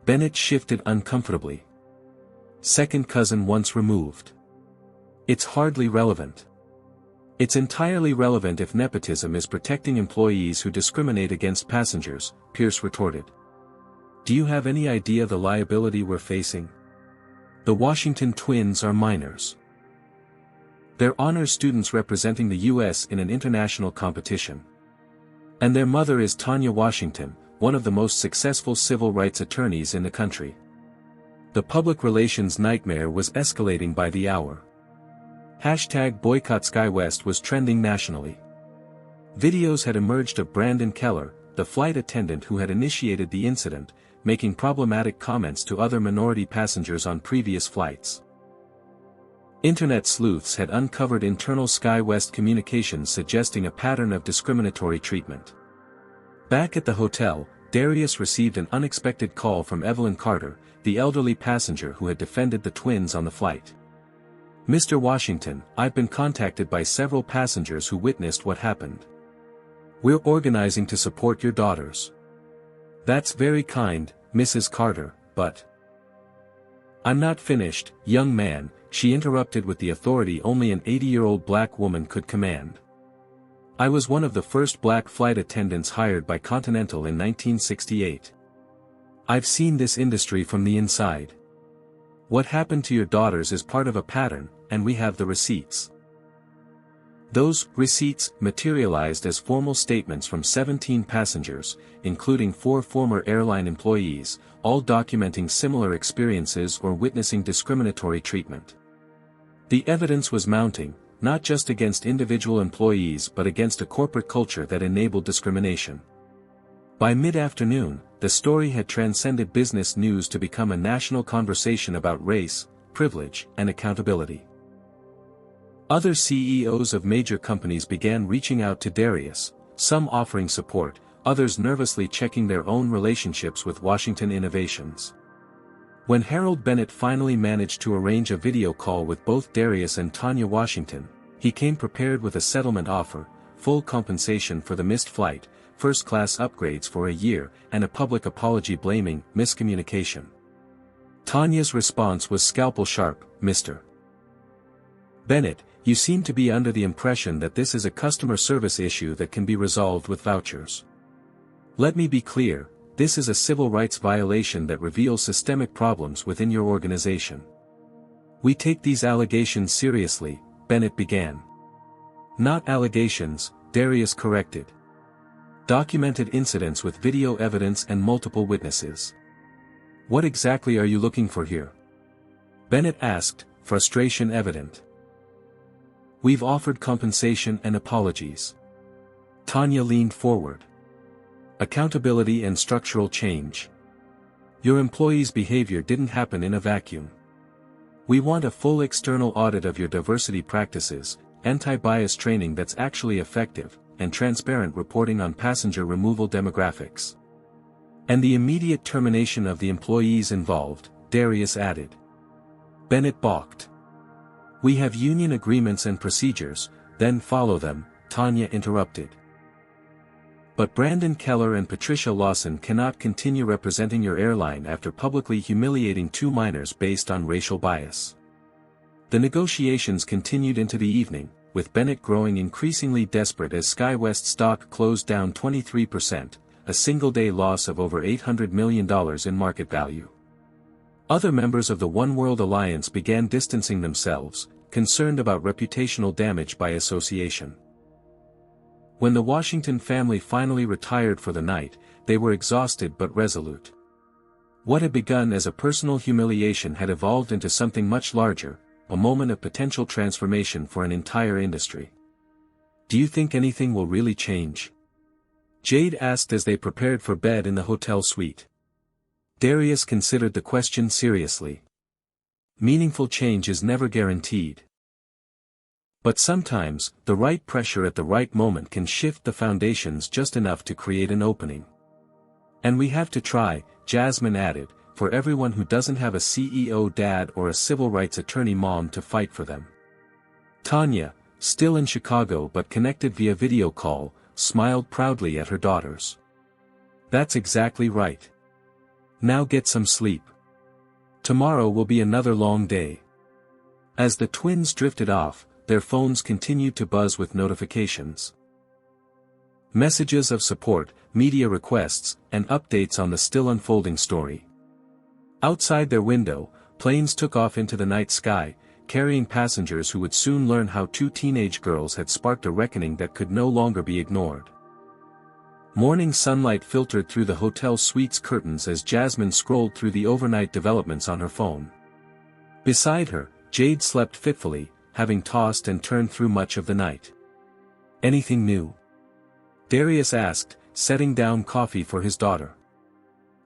A: Bennett shifted uncomfortably. Second cousin once removed. It's hardly relevant. It's entirely relevant if nepotism is protecting employees who discriminate against passengers, Pierce retorted. Do you have any idea the liability we're facing? The Washington twins are minors. They're honors students representing the U.S. in an international competition. And their mother is Tanya Washington, one of the most successful civil rights attorneys in the country. The public relations nightmare was escalating by the hour. #boycott SkyWest was trending nationally. Videos had emerged of Brandon Keller, the flight attendant who had initiated the incident, making problematic comments to other minority passengers on previous flights. Internet sleuths had uncovered internal SkyWest communications suggesting a pattern of discriminatory treatment. Back at the hotel, Darius received an unexpected call from Evelyn Carter, the elderly passenger who had defended the twins on the flight. Mr. Washington, I've been contacted by several passengers who witnessed what happened. We're organizing to support your daughters. That's very kind, Mrs. Carter, but... I'm not finished, young man, she interrupted with the authority only an 80-year-old black woman could command. I was one of the first black flight attendants hired by Continental in 1968. I've seen this industry from the inside. What happened to your daughters is part of a pattern, and we have the receipts. Those receipts materialized as formal statements from 17 passengers, including 4 former airline employees, all documenting similar experiences or witnessing discriminatory treatment. The evidence was mounting, not just against individual employees but against a corporate culture that enabled discrimination. By mid-afternoon, the story had transcended business news to become a national conversation about race, privilege, and accountability. Other CEOs of major companies began reaching out to Darius, some offering support, others nervously checking their own relationships with Washington Innovations. When Harold Bennett finally managed to arrange a video call with both Darius and Tanya Washington, he came prepared with a settlement offer, full compensation for the missed flight, first-class upgrades for a year, and a public apology blaming miscommunication. Tanya's response was scalpel-sharp, Mr. Bennett, you seem to be under the impression that this is a customer service issue that can be resolved with vouchers. Let me be clear, this is a civil rights violation that reveals systemic problems within your organization. We take these allegations seriously, Bennett began. Not allegations, Darius corrected. Documented incidents with video evidence and multiple witnesses. What exactly are you looking for here? Bennett asked, frustration evident. We've offered compensation and apologies. Tanya leaned forward. Accountability and structural change. Your employees' behavior didn't happen in a vacuum. We want a full external audit of your diversity practices, anti-bias training that's actually effective, and transparent reporting on passenger removal demographics. And the immediate termination of the employees involved, Darius added. Bennett balked. We have union agreements and procedures, then follow them, Tanya interrupted. But Brandon Keller and Patricia Lawson cannot continue representing your airline after publicly humiliating 2 minors based on racial bias. The negotiations continued into the evening, with Bennett growing increasingly desperate as SkyWest stock closed down 23%, a single-day loss of over $800 million in market value. Other members of the One World Alliance began distancing themselves, concerned about reputational damage by association. When the Washington family finally retired for the night, they were exhausted but resolute. What had begun as a personal humiliation had evolved into something much larger, a moment of potential transformation for an entire industry. Do you think anything will really change? Jade asked as they prepared for bed in the hotel suite. Darius considered the question seriously. Meaningful change is never guaranteed. But sometimes, the right pressure at the right moment can shift the foundations just enough to create an opening. And we have to try, Jasmine added, for everyone who doesn't have a CEO dad or a civil rights attorney mom to fight for them. Tanya, still in Chicago but connected via video call, smiled proudly at her daughters. That's exactly right. Now get some sleep. Tomorrow will be another long day. As the twins drifted off, their phones continued to buzz with notifications. Messages of support, media requests, and updates on the still unfolding story. Outside their window, planes took off into the night sky, carrying passengers who would soon learn how two teenage girls had sparked a reckoning that could no longer be ignored. Morning sunlight filtered through the hotel suite's curtains as Jasmine scrolled through the overnight developments on her phone. Beside her, Jade slept fitfully, having tossed and turned through much of the night. Anything new? Darius asked, setting down coffee for his daughter.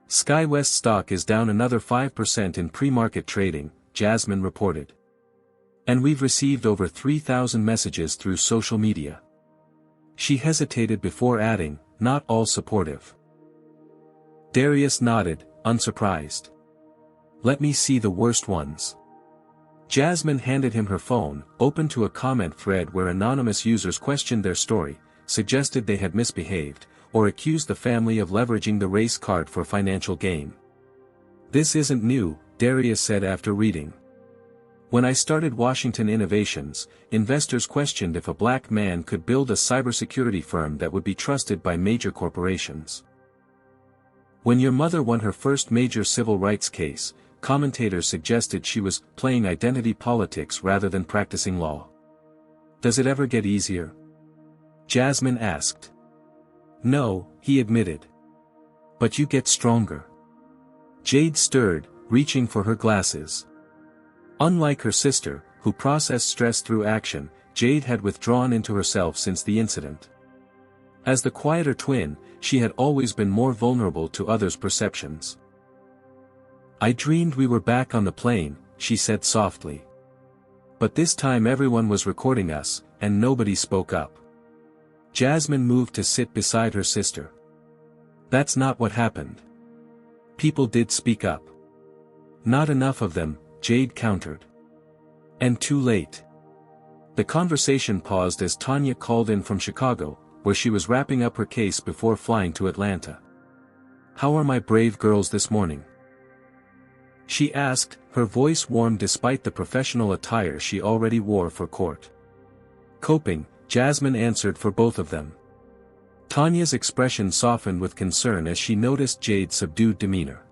A: SkyWest stock is down another 5% in pre-market trading, Jasmine reported. And we've received over 3,000 messages through social media. She hesitated before adding, not all supportive. Darius nodded, unsurprised. Let me see the worst ones. Jasmine handed him her phone, open to a comment thread where anonymous users questioned their story, suggested they had misbehaved, or accused the family of leveraging the race card for financial gain. This isn't new, Darius said after reading. When I started Washington Innovations, investors questioned if a black man could build a cybersecurity firm that would be trusted by major corporations. When your mother won her first major civil rights case, commentators suggested she was playing identity politics rather than practicing law. Does it ever get easier? Jasmine asked. No, he admitted. But you get stronger. Jade stirred, reaching for her glasses. Unlike her sister, who processed stress through action, Jade had withdrawn into herself since the incident. As the quieter twin, she had always been more vulnerable to others' perceptions. I dreamed we were back on the plane, she said softly. But this time everyone was recording us, and nobody spoke up. Jasmine moved to sit beside her sister. That's not what happened. People did speak up. Not enough of them, Jade countered. And too late. The conversation paused as Tanya called in from Chicago, where she was wrapping up her case before flying to Atlanta. How are my brave girls this morning? She asked, her voice warm despite the professional attire she already wore for court. Coping, Jasmine answered for both of them. Tanya's expression softened with concern as she noticed Jade's subdued demeanor.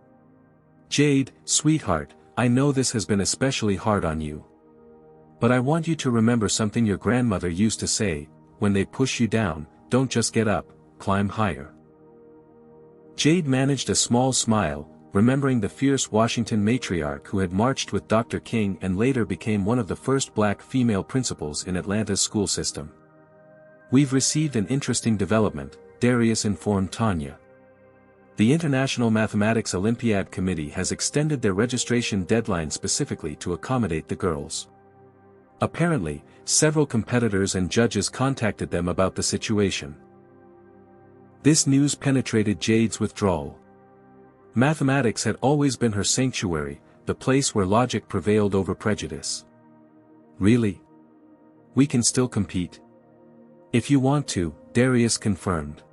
A: Jade, sweetheart, I know this has been especially hard on you. But I want you to remember something your grandmother used to say, when they push you down, don't just get up, climb higher. Jade managed a small smile, remembering the fierce Washington matriarch who had marched with Dr. King and later became one of the first black female principals in Atlanta's school system. We've received an interesting development, Darius informed Tanya. The International Mathematics Olympiad Committee has extended their registration deadline specifically to accommodate the girls. Apparently, several competitors and judges contacted them about the situation. This news penetrated Jade's withdrawal. Mathematics had always been her sanctuary, the place where logic prevailed over prejudice. Really? We can still compete? If you want to, Darius confirmed.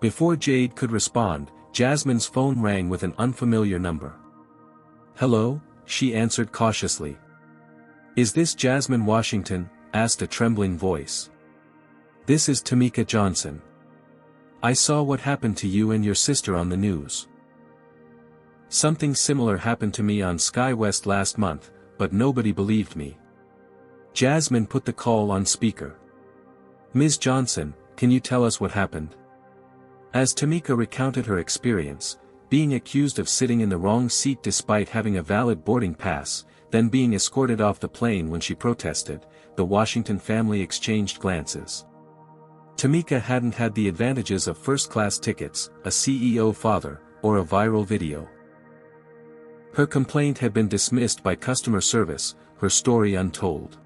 A: Before Jade could respond, Jasmine's phone rang with an unfamiliar number. Hello, she answered cautiously. Is this Jasmine Washington? Asked a trembling voice. This is Tamika Johnson. I saw what happened to you and your sister on the news. Something similar happened to me on SkyWest last month, but nobody believed me. Jasmine put the call on speaker. Ms. Johnson, can you tell us what happened? As Tamika recounted her experience, being accused of sitting in the wrong seat despite having a valid boarding pass, then being escorted off the plane when she protested, the Washington family exchanged glances. Tamika hadn't had the advantages of first-class tickets, a CEO father, or a viral video. Her complaint had been dismissed by customer service, her story untold.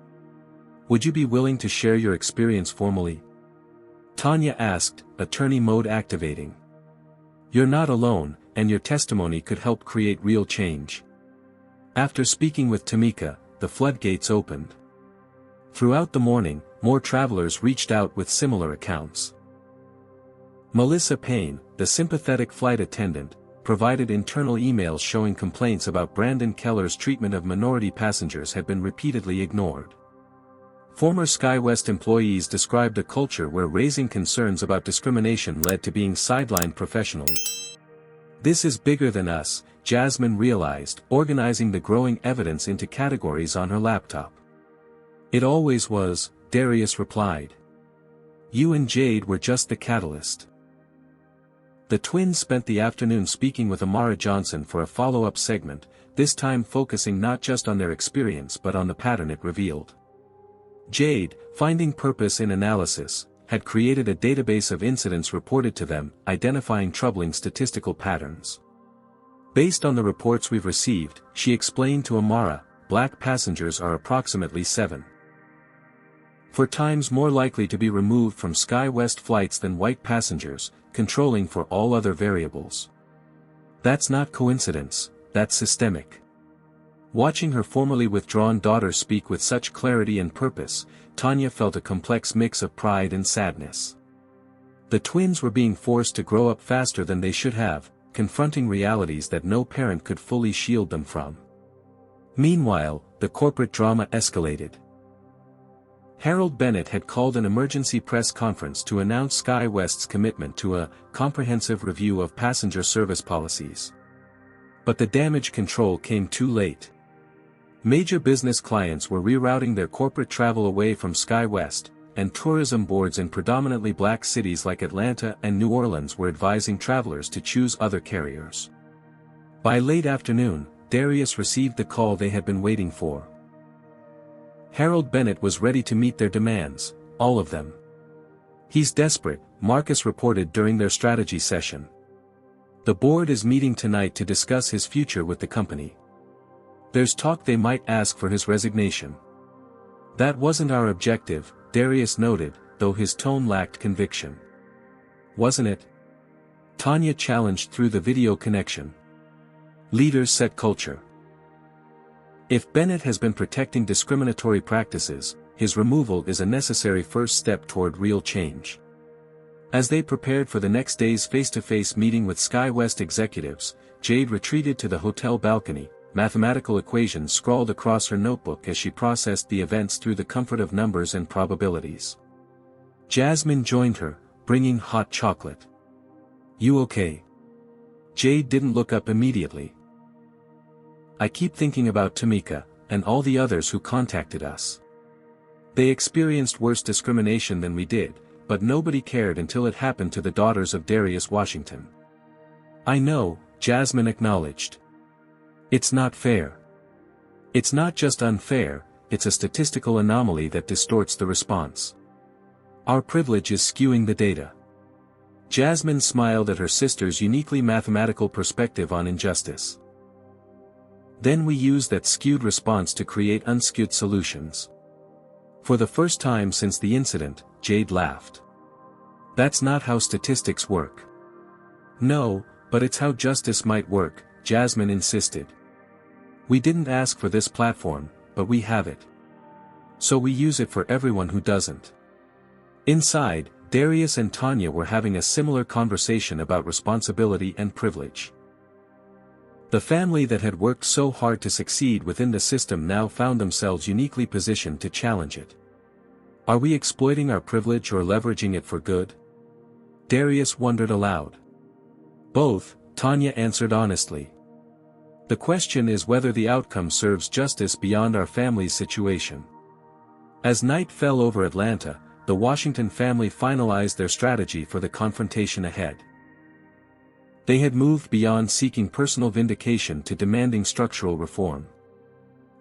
A: Would you be willing to share your experience formally? Tanya asked, attorney mode activating. You're not alone, and your testimony could help create real change. After speaking with Tamika, the floodgates opened. Throughout the morning, more travelers reached out with similar accounts. Melissa Payne, the sympathetic flight attendant, provided internal emails showing complaints about Brandon Keller's treatment of minority passengers had been repeatedly ignored. Former SkyWest employees described a culture where raising concerns about discrimination led to being sidelined professionally. This is bigger than us, Jasmine realized, organizing the growing evidence into categories on her laptop. It always was, Darius replied. You and Jade were just the catalyst. The twins spent the afternoon speaking with Amara Johnson for a follow-up segment, this time focusing not just on their experience but on the pattern it revealed. Jade, finding purpose in analysis, had created a database of incidents reported to them, identifying troubling statistical patterns. Based on the reports we've received, she explained to Amara, black passengers are approximately 7. 4 times more likely to be removed from SkyWest flights than white passengers, controlling for all other variables. That's not coincidence, that's systemic. Watching her formerly withdrawn daughter speak with such clarity and purpose, Tanya felt a complex mix of pride and sadness. The twins were being forced to grow up faster than they should have, confronting realities that no parent could fully shield them from. Meanwhile, the corporate drama escalated. Harold Bennett had called an emergency press conference to announce SkyWest's commitment to a comprehensive review of passenger service policies. But the damage control came too late. Major business clients were rerouting their corporate travel away from SkyWest, and tourism boards in predominantly black cities like Atlanta and New Orleans were advising travelers to choose other carriers. By late afternoon, Darius received the call they had been waiting for. Harold Bennett was ready to meet their demands, all of them. He's desperate, Marcus reported during their strategy session. The board is meeting tonight to discuss his future with the company. There's talk they might ask for his resignation. That wasn't our objective, Darius noted, though his tone lacked conviction. Wasn't it? Tanya challenged through the video connection. Leaders set culture. If Bennett has been protecting discriminatory practices, his removal is a necessary first step toward real change. As they prepared for the next day's face-to-face meeting with SkyWest executives, Jade retreated to the hotel balcony, mathematical equations scrawled across her notebook as she processed the events through the comfort of numbers and probabilities. Jasmine joined her, bringing hot chocolate. You okay? Jade didn't look up immediately. I keep thinking about Tamika, and all the others who contacted us. They experienced worse discrimination than we did, but nobody cared until it happened to the daughters of Darius Washington. I know, Jasmine acknowledged. It's not fair. It's not just unfair, it's a statistical anomaly that distorts the response. Our privilege is skewing the data. Jasmine smiled at her sister's uniquely mathematical perspective on injustice. Then we use that skewed response to create unskewed solutions. For the first time since the incident, Jade laughed. That's not how statistics work. No, but it's how justice might work, Jasmine insisted. We didn't ask for this platform, but we have it. So we use it for everyone who doesn't. Inside, Darius and Tanya were having a similar conversation about responsibility and privilege. The family that had worked so hard to succeed within the system now found themselves uniquely positioned to challenge it. Are we exploiting our privilege or leveraging it for good? Darius wondered aloud. Both, Tanya answered honestly. The question is whether the outcome serves justice beyond our family's situation. As night fell over Atlanta, the Washington family finalized their strategy for the confrontation ahead. They had moved beyond seeking personal vindication to demanding structural reform.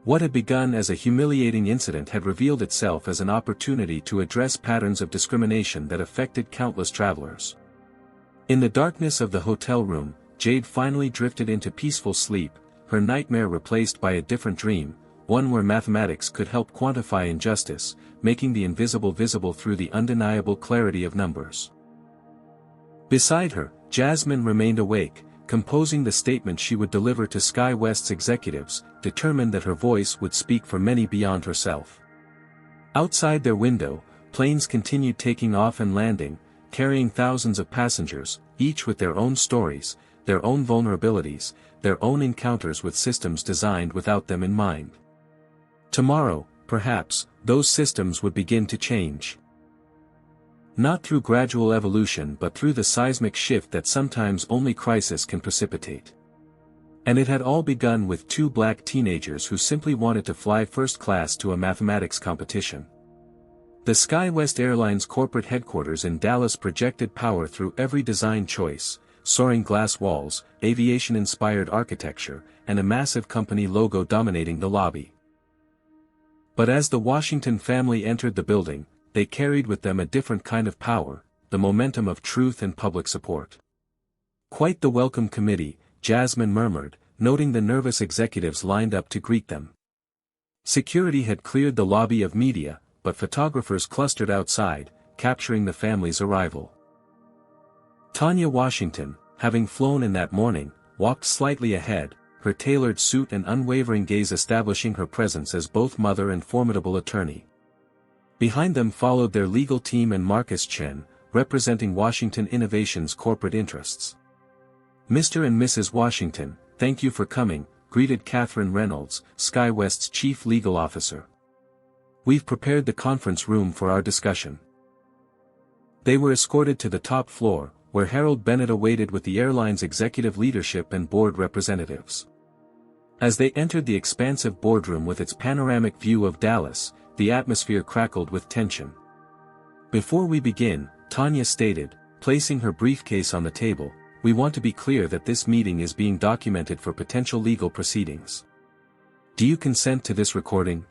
A: What had begun as a humiliating incident had revealed itself as an opportunity to address patterns of discrimination that affected countless travelers. In the darkness of the hotel room, Jade finally drifted into peaceful sleep, her nightmare replaced by a different dream, one where mathematics could help quantify injustice, making the invisible visible through the undeniable clarity of numbers. Beside her, Jasmine remained awake, composing the statement she would deliver to SkyWest's executives, determined that her voice would speak for many beyond herself. Outside their window, planes continued taking off and landing, carrying thousands of passengers, each with their own stories, their own vulnerabilities, their own encounters with systems designed without them in mind. Tomorrow, perhaps, those systems would begin to change. Not through gradual evolution but through the seismic shift that sometimes only crisis can precipitate. And it had all begun with two black teenagers who simply wanted to fly first class to a mathematics competition. The SkyWest Airlines corporate headquarters in Dallas projected power through every design choice, soaring glass walls, aviation-inspired architecture, and a massive company logo dominating the lobby. But as the Washington family entered the building, they carried with them a different kind of power, the momentum of truth and public support. "Quite the welcome committee," Jasmine murmured, noting the nervous executives lined up to greet them. Security had cleared the lobby of media, but photographers clustered outside, capturing the family's arrival. Tanya Washington, having flown in that morning, walked slightly ahead, her tailored suit and unwavering gaze establishing her presence as both mother and formidable attorney. Behind them followed their legal team and Marcus Chen, representing Washington Innovation's corporate interests. "Mr. and Mrs. Washington, thank you for coming," greeted Catherine Reynolds, SkyWest's chief legal officer. "We've prepared the conference room for our discussion." They were escorted to the top floor, where Harold Bennett awaited with the airline's executive leadership and board representatives. As they entered the expansive boardroom with its panoramic view of Dallas, the atmosphere crackled with tension. "Before we begin," Tanya stated, placing her briefcase on the table, "we want to be clear that this meeting is being documented for potential legal proceedings. Do you consent to this recording?"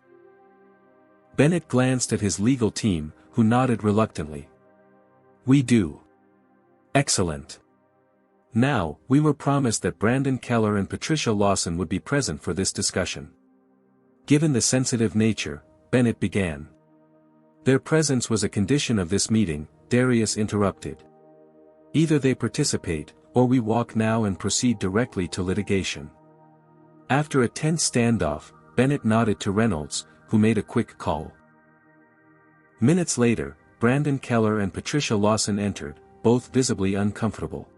A: Bennett glanced at his legal team, who nodded reluctantly. "We do." "Excellent. Now, we were promised that Brandon Keller and Patricia Lawson would be present for this discussion." Given the sensitive nature, Bennett began. "Their presence was a condition of this meeting," Darius interrupted. "Either they participate, or we walk now and proceed directly to litigation." After a tense standoff, Bennett nodded to Reynolds, who made a quick call. Minutes later, Brandon Keller and Patricia Lawson entered, both visibly uncomfortable.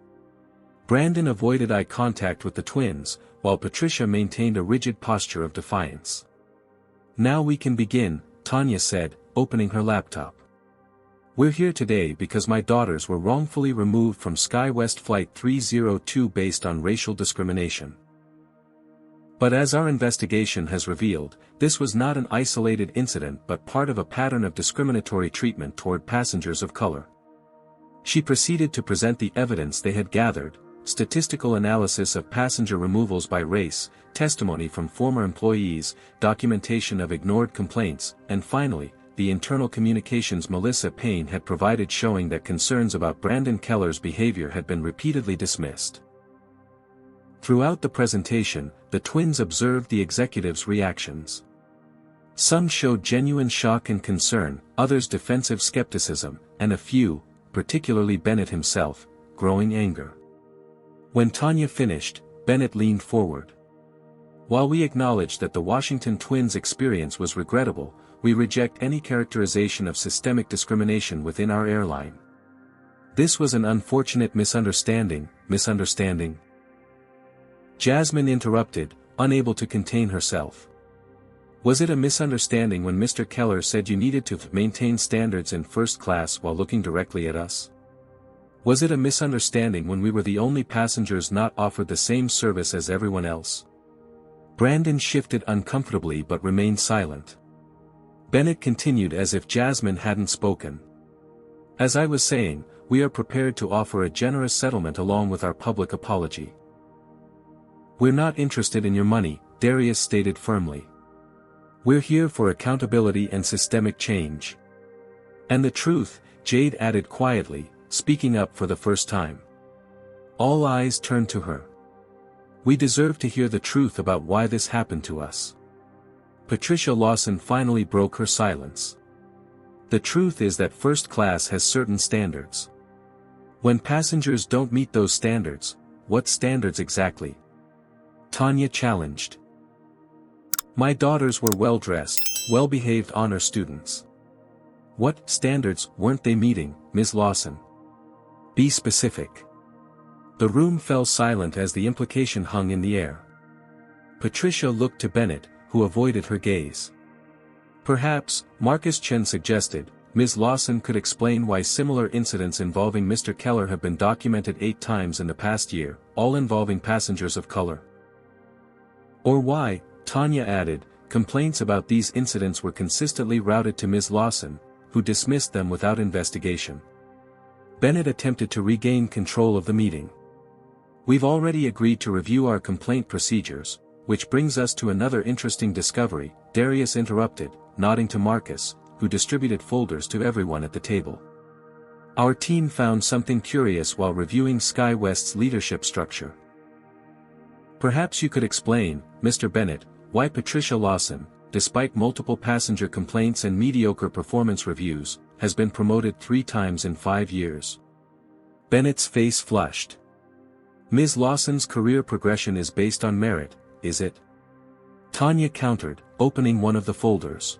A: Brandon avoided eye contact with the twins, while Patricia maintained a rigid posture of defiance. "Now we can begin," Tanya said, opening her laptop. "We're here today because my daughters were wrongfully removed from SkyWest Flight 302 based on racial discrimination. But as our investigation has revealed, this was not an isolated incident but part of a pattern of discriminatory treatment toward passengers of color." She proceeded to present the evidence they had gathered, statistical analysis of passenger removals by race, testimony from former employees, documentation of ignored complaints, and finally, the internal communications Melissa Payne had provided showing that concerns about Brandon Keller's behavior had been repeatedly dismissed. Throughout the presentation, the twins observed the executives' reactions. Some showed genuine shock and concern, others defensive skepticism, and a few, particularly Bennett himself, growing anger. When Tanya finished, Bennett leaned forward. "While we acknowledge that the Washington twins' experience was regrettable, we reject any characterization of systemic discrimination within our airline. This was an unfortunate misunderstanding." Jasmine interrupted, unable to contain herself. "Was it a misunderstanding when Mr. Keller said you needed to maintain standards in first class while looking directly at us? Was it a misunderstanding when we were the only passengers not offered the same service as everyone else?" Brandon shifted uncomfortably but remained silent. Bennett continued as if Jasmine hadn't spoken. "As I was saying, we are prepared to offer a generous settlement along with our public apology." "We're not interested in your money," Darius stated firmly. "We're here for accountability and systemic change." "And the truth," Jade added quietly, speaking up for the first time. All eyes turned to her. "We deserve to hear the truth about why this happened to us." Patricia Lawson finally broke her silence. The truth is that first class has certain standards. When passengers don't meet those standards, what standards exactly? Tanya challenged. My daughters were well-dressed, well-behaved honor students. What standards weren't they meeting, Ms. Lawson? Be specific. The room fell silent as the implication hung in the air. Patricia looked to Bennett, who avoided her gaze. Perhaps, Marcus Chen suggested, Ms. Lawson could explain why similar incidents involving Mr. Keller have been documented 8 times in the past year, all involving passengers of color. Or why, Tanya added, complaints about these incidents were consistently routed to Ms. Lawson, who dismissed them without investigation. Bennett attempted to regain control of the meeting. We've already agreed to review our complaint procedures, which brings us to another interesting discovery, Darius interrupted, nodding to Marcus, who distributed folders to everyone at the table. Our team found something curious while reviewing SkyWest's leadership structure. Perhaps you could explain, Mr. Bennett, why Patricia Lawson, despite multiple passenger complaints and mediocre performance reviews, has been promoted 3 times in 5 years. Bennett's face flushed. Ms. Lawson's career progression is based on merit, is it? Tanya countered, opening one of the folders.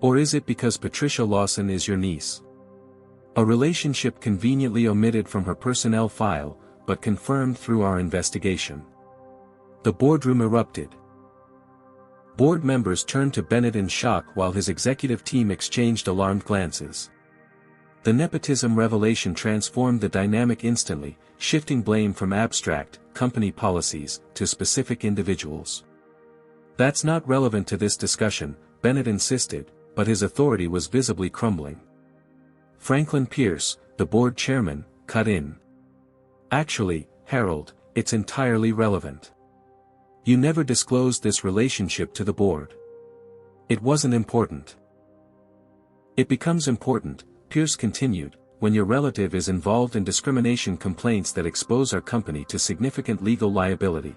A: Or is it because Patricia Lawson is your niece? A relationship conveniently omitted from her personnel file, but confirmed through our investigation. The boardroom erupted. Board members turned to Bennett in shock while his executive team exchanged alarmed glances. The nepotism revelation transformed the dynamic instantly, shifting blame from abstract, company policies, to specific individuals. That's not relevant to this discussion, Bennett insisted, but his authority was visibly crumbling. Franklin Pierce, the board chairman, cut in. Actually, Harold, it's entirely relevant. You never disclosed this relationship to the board. It wasn't important. It becomes important, Pierce continued, when your relative is involved in discrimination complaints that expose our company to significant legal liability.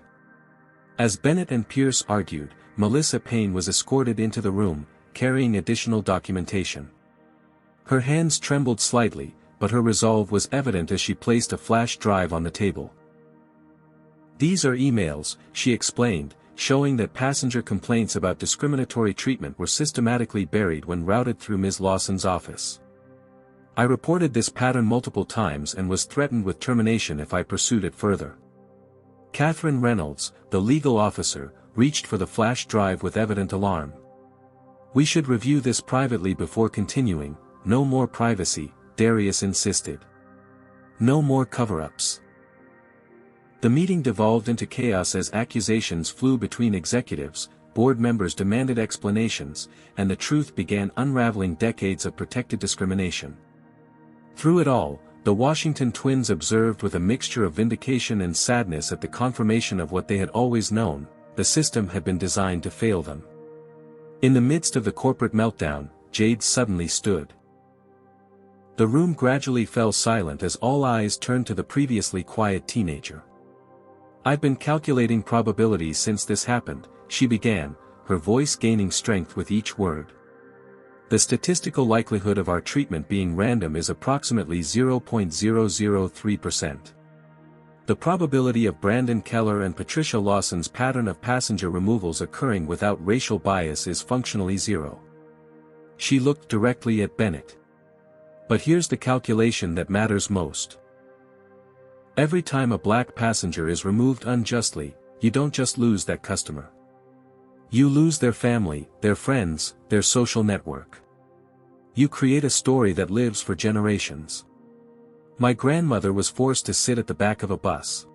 A: As Bennett and Pierce argued, Melissa Payne was escorted into the room, carrying additional documentation. Her hands trembled slightly, but her resolve was evident as she placed a flash drive on the table. These are emails, she explained, showing that passenger complaints about discriminatory treatment were systematically buried when routed through Ms. Lawson's office. I reported this pattern multiple times and was threatened with termination if I pursued it further. Catherine Reynolds, the legal officer, reached for the flash drive with evident alarm. We should review this privately before continuing. No more privacy, Darius insisted. No more cover-ups. The meeting devolved into chaos as accusations flew between executives, board members demanded explanations, and the truth began unraveling decades of protected discrimination. Through it all, the Washington twins observed with a mixture of vindication and sadness at the confirmation of what they had always known: the system had been designed to fail them. In the midst of the corporate meltdown, Jade suddenly stood. The room gradually fell silent as all eyes turned to the previously quiet teenager. I've been calculating probabilities since this happened, she began, her voice gaining strength with each word. The statistical likelihood of our treatment being random is approximately 0.003%. The probability of Brandon Keller and Patricia Lawson's pattern of passenger removals occurring without racial bias is functionally 0. She looked directly at Bennett. But here's the calculation that matters most. Every time a black passenger is removed unjustly, you don't just lose that customer. You lose their family, their friends, their social network. You create a story that lives for generations. My grandmother was forced to sit at the back of a bus.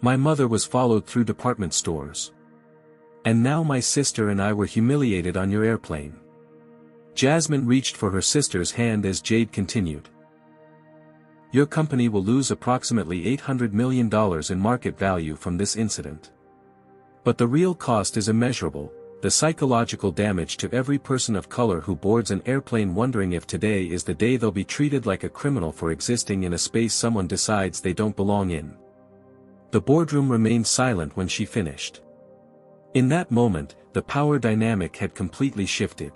A: My mother was followed through department stores. And now my sister and I were humiliated on your airplane. Jasmine reached for her sister's hand as Jade continued. Your company will lose approximately $800 million in market value from this incident. But the real cost is immeasurable, the psychological damage to every person of color who boards an airplane wondering if today is the day they'll be treated like a criminal for existing in a space someone decides they don't belong in. The boardroom remained silent when she finished. In that moment, the power dynamic had completely shifted.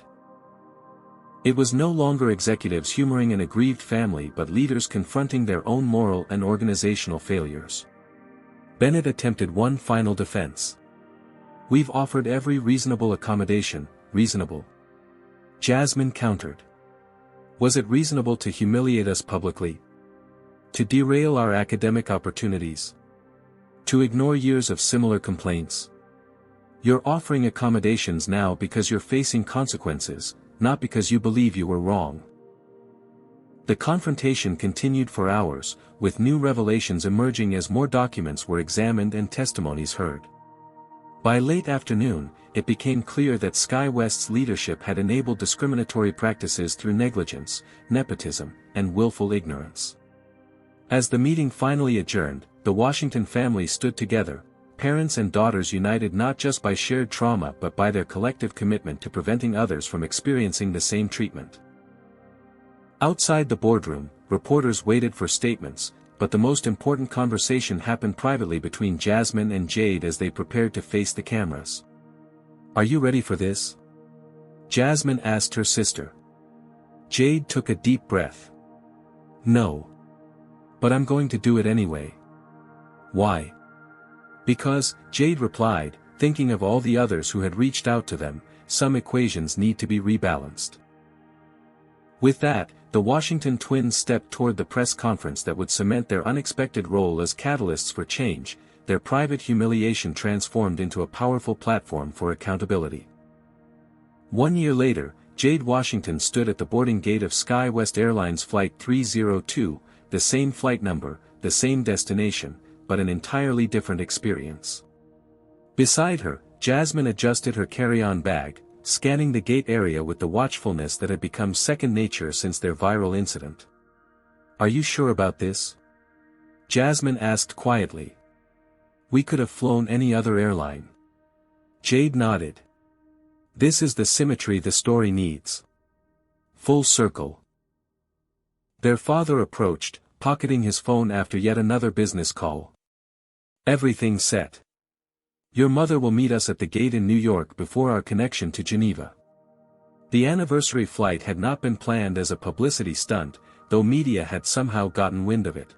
A: It was no longer executives humoring an aggrieved family but leaders confronting their own moral and organizational failures. Bennett attempted one final defense. "We've offered every reasonable accommodation." Reasonable? Jasmine countered. Was it reasonable to humiliate us publicly? To derail our academic opportunities? To ignore years of similar complaints? You're offering accommodations now because you're facing consequences, not because you believe you were wrong. The confrontation continued for hours, with new revelations emerging as more documents were examined and testimonies heard. By late afternoon, it became clear that SkyWest's leadership had enabled discriminatory practices through negligence, nepotism, and willful ignorance. As the meeting finally adjourned, the Washington family stood together, parents and daughters united not just by shared trauma but by their collective commitment to preventing others from experiencing the same treatment. Outside the boardroom, reporters waited for statements, but the most important conversation happened privately between Jasmine and Jade as they prepared to face the cameras. "Are you ready for this?" Jasmine asked her sister. Jade took a deep breath. "No. But I'm going to do it anyway." "Why?" "Because," Jade replied, thinking of all the others who had reached out to them, "some equations need to be rebalanced." With that, the Washington twins stepped toward the press conference that would cement their unexpected role as catalysts for change, their private humiliation transformed into a powerful platform for accountability. 1 year later, Jade Washington stood at the boarding gate of SkyWest Airlines Flight 302, the same flight number, the same destination, but an entirely different experience. Beside her, Jasmine adjusted her carry-on bag, scanning the gate area with the watchfulness that had become second nature since their viral incident. "Are you sure about this?" Jasmine asked quietly. "We could have flown any other airline." Jade nodded. "This is the symmetry the story needs." Full circle. Their father approached, pocketing his phone after yet another business call. "Everything set. Your mother will meet us at the gate in New York before our connection to Geneva." The anniversary flight had not been planned as a publicity stunt, though media had somehow gotten wind of it.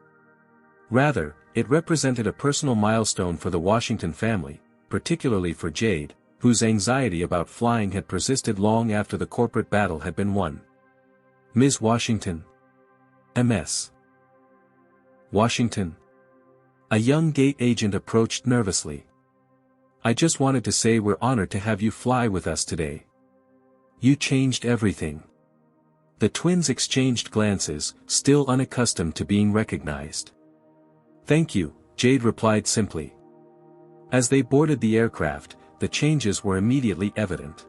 A: Rather, it represented a personal milestone for the Washington family, particularly for Jade, whose anxiety about flying had persisted long after the corporate battle had been won. "Ms. Washington?" "MS. Washington?" A young gate agent approached nervously. "I just wanted to say we're honored to have you fly with us today. You changed everything." The twins exchanged glances, still unaccustomed to being recognized. "Thank you," Jade replied simply. As they boarded the aircraft, the changes were immediately evident.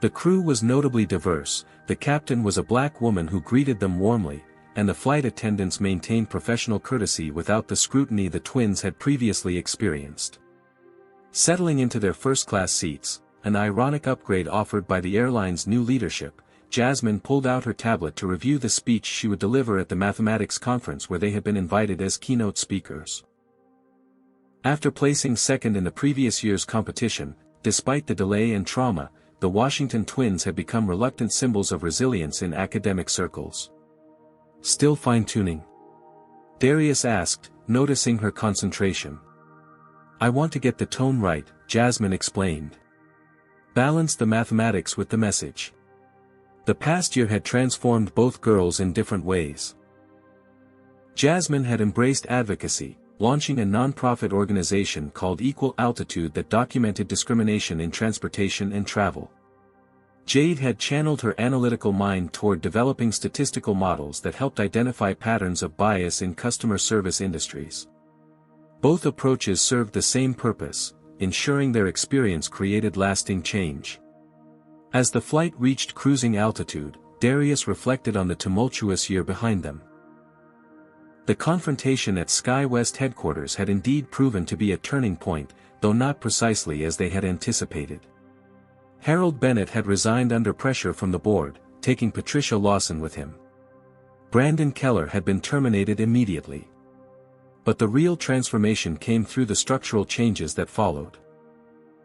A: The crew was notably diverse, the captain was a black woman who greeted them warmly, and the flight attendants maintained professional courtesy without the scrutiny the twins had previously experienced. Settling into their first-class seats, an ironic upgrade offered by the airline's new leadership, Jasmine pulled out her tablet to review the speech she would deliver at the mathematics conference where they had been invited as keynote speakers. After placing second in the previous year's competition, despite the delay and trauma, the Washington twins had become reluctant symbols of resilience in academic circles. "Still fine-tuning?" Darius asked, noticing her concentration. "I want to get the tone right," Jasmine explained. "Balance the mathematics with the message." The past year had transformed both girls in different ways. Jasmine had embraced advocacy, launching a non-profit organization called Equal Altitude that documented discrimination in transportation and travel. Jade had channeled her analytical mind toward developing statistical models that helped identify patterns of bias in customer service industries. Both approaches served the same purpose, ensuring their experience created lasting change. As the flight reached cruising altitude, Darius reflected on the tumultuous year behind them. The confrontation at SkyWest headquarters had indeed proven to be a turning point, though not precisely as they had anticipated. Harold Bennett had resigned under pressure from the board, taking Patricia Lawson with him. Brandon Keller had been terminated immediately. But the real transformation came through the structural changes that followed.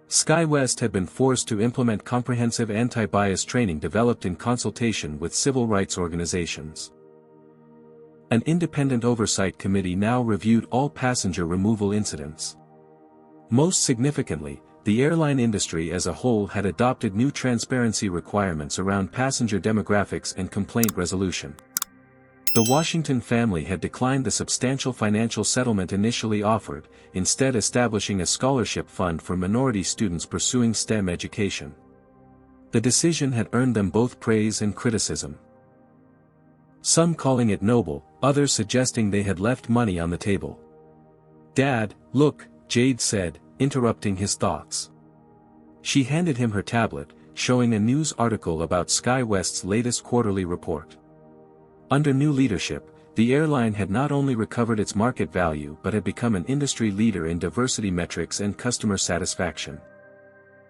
A: SkyWest had been forced to implement comprehensive anti-bias training developed in consultation with civil rights organizations. An independent oversight committee now reviewed all passenger removal incidents. Most significantly, the airline industry as a whole had adopted new transparency requirements around passenger demographics and complaint resolution. The Washington family had declined the substantial financial settlement initially offered, instead establishing a scholarship fund for minority students pursuing STEM education. The decision had earned them both praise and criticism. Some calling it noble, others suggesting they had left money on the table. "Dad, look," Jade said, interrupting his thoughts. She handed him her tablet, showing a news article about SkyWest's latest quarterly report. Under new leadership, the airline had not only recovered its market value but had become an industry leader in diversity metrics and customer satisfaction.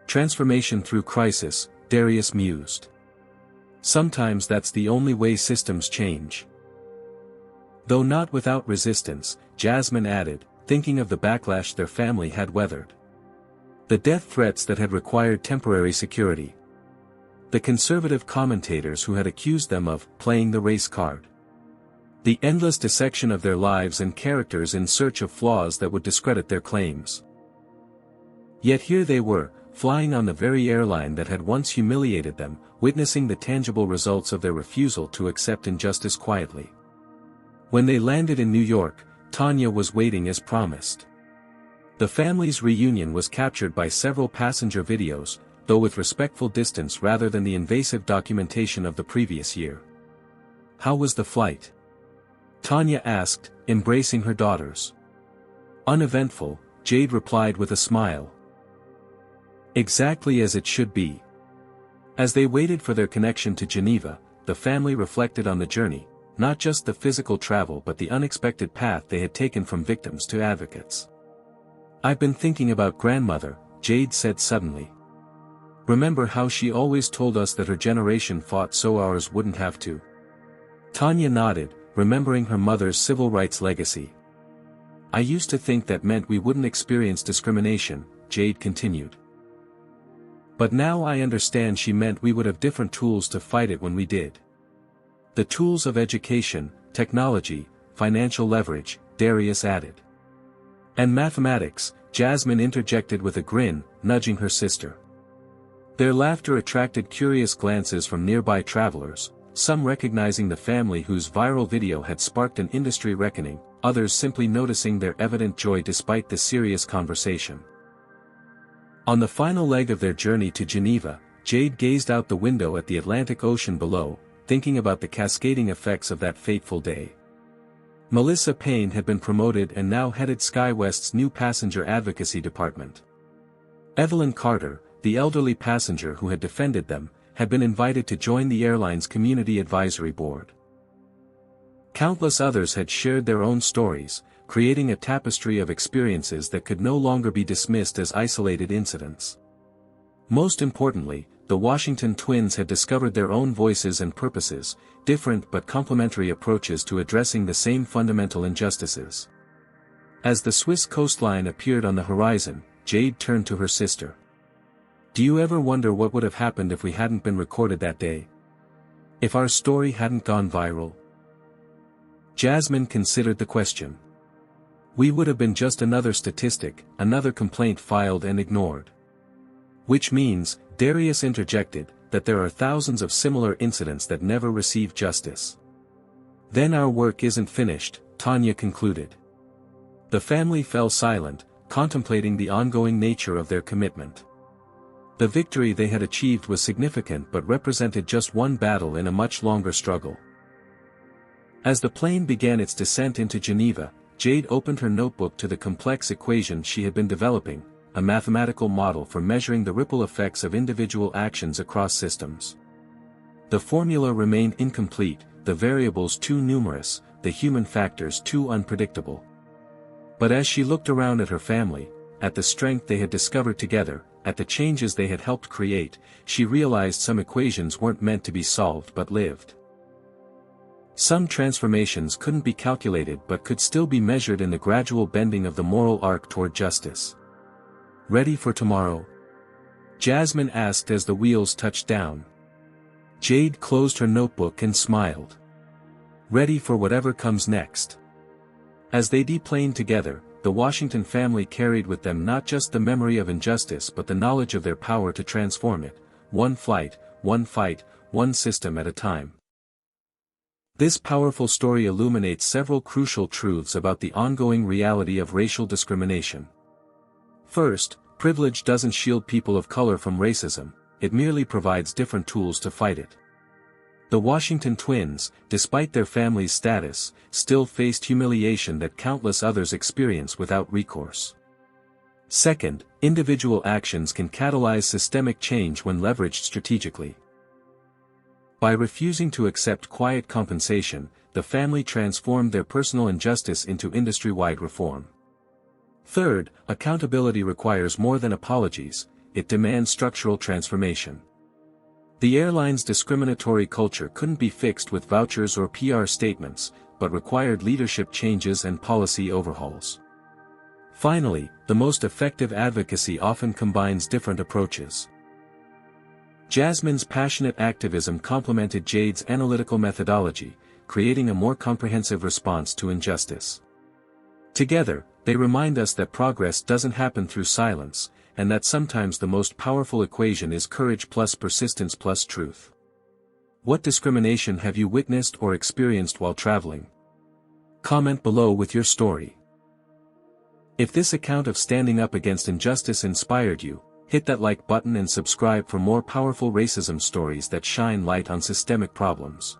A: Transformation through crisis, Darius mused. Sometimes that's the only way systems change. Though not without resistance, Jasmine added, thinking of the backlash their family had weathered. The death threats that had required temporary security. The conservative commentators who had accused them of playing the race card. The endless dissection of their lives and characters in search of flaws that would discredit their claims. Yet here they were, flying on the very airline that had once humiliated them, witnessing the tangible results of their refusal to accept injustice quietly. When they landed in New York, Tanya was waiting as promised. The family's reunion was captured by several passenger videos, though with respectful distance rather than the invasive documentation of the previous year. "How was the flight?" Tanya asked, embracing her daughters. "Uneventful," Jade replied with a smile. "Exactly as it should be." As they waited for their connection to Geneva, the family reflected on the journey, not just the physical travel but the unexpected path they had taken from victims to advocates. "I've been thinking about grandmother," Jade said suddenly. "Remember how she always told us that her generation fought so ours wouldn't have to?" Tanya nodded, remembering her mother's civil rights legacy. "I used to think that meant we wouldn't experience discrimination," Jade continued. "But now I understand she meant we would have different tools to fight it when we did. The tools of education, technology, financial leverage," Darius added. "And mathematics," Jasmine interjected with a grin, nudging her sister. Their laughter attracted curious glances from nearby travelers, some recognizing the family whose viral video had sparked an industry reckoning, others simply noticing their evident joy despite the serious conversation. On the final leg of their journey to Geneva, Jade gazed out the window at the Atlantic Ocean below, thinking about the cascading effects of that fateful day. Melissa Payne had been promoted and now headed SkyWest's new passenger advocacy department. Evelyn Carter, the elderly passenger who had defended them, had been invited to join the airline's community advisory board. Countless others had shared their own stories, creating a tapestry of experiences that could no longer be dismissed as isolated incidents. Most importantly, the Washington twins had discovered their own voices and purposes, different but complementary approaches to addressing the same fundamental injustices. As the Swiss coastline appeared on the horizon, Jade turned to her sister. "Do you ever wonder what would have happened if we hadn't been recorded that day? If our story hadn't gone viral?" Jasmine considered the question. "We would have been just another statistic, another complaint filed and ignored." "Which means," Darius interjected, "that there are thousands of similar incidents that never receive justice." "Then our work isn't finished," Tanya concluded. The family fell silent, contemplating the ongoing nature of their commitment. The victory they had achieved was significant but represented just one battle in a much longer struggle. As the plane began its descent into Geneva, Jade opened her notebook to the complex equation she had been developing, a mathematical model for measuring the ripple effects of individual actions across systems. The formula remained incomplete, the variables too numerous, the human factors too unpredictable. But as she looked around at her family, at the strength they had discovered together, at the changes they had helped create, she realized some equations weren't meant to be solved but lived. Some transformations couldn't be calculated but could still be measured in the gradual bending of the moral arc toward justice. "Ready for tomorrow?" Jasmine asked as the wheels touched down. Jade closed her notebook and smiled. Ready for whatever comes next. As they deplaned together, the Washington family carried with them not just the memory of injustice but the knowledge of their power to transform it, one flight, one fight, one system at a time. This powerful story illuminates several crucial truths about the ongoing reality of racial discrimination. First, privilege doesn't shield people of color from racism, it merely provides different tools to fight it. The Washington twins, despite their family's status, still faced humiliation that countless others experience without recourse. Second, individual actions can catalyze systemic change when leveraged strategically. By refusing to accept quiet compensation, the family transformed their personal injustice into industry-wide reform. Third, accountability requires more than apologies, it demands structural transformation. The airline's discriminatory culture couldn't be fixed with vouchers or PR statements, but required leadership changes and policy overhauls. Finally, the most effective advocacy often combines different approaches. Jasmine's passionate activism complemented Jade's analytical methodology, creating a more comprehensive response to injustice. Together, they remind us that progress doesn't happen through silence, and that sometimes the most powerful equation is courage plus persistence plus truth. What discrimination have you witnessed or experienced while traveling? Comment below with your story. If this account of standing up against injustice inspired you, hit that like button and subscribe for more powerful racism stories that shine light on systemic problems.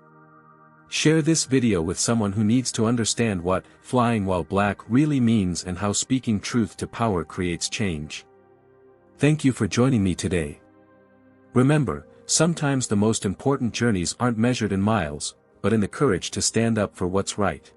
A: Share this video with someone who needs to understand what "flying while black" really means and how speaking truth to power creates change. Thank you for joining me today. Remember, sometimes the most important journeys aren't measured in miles, but in the courage to stand up for what's right.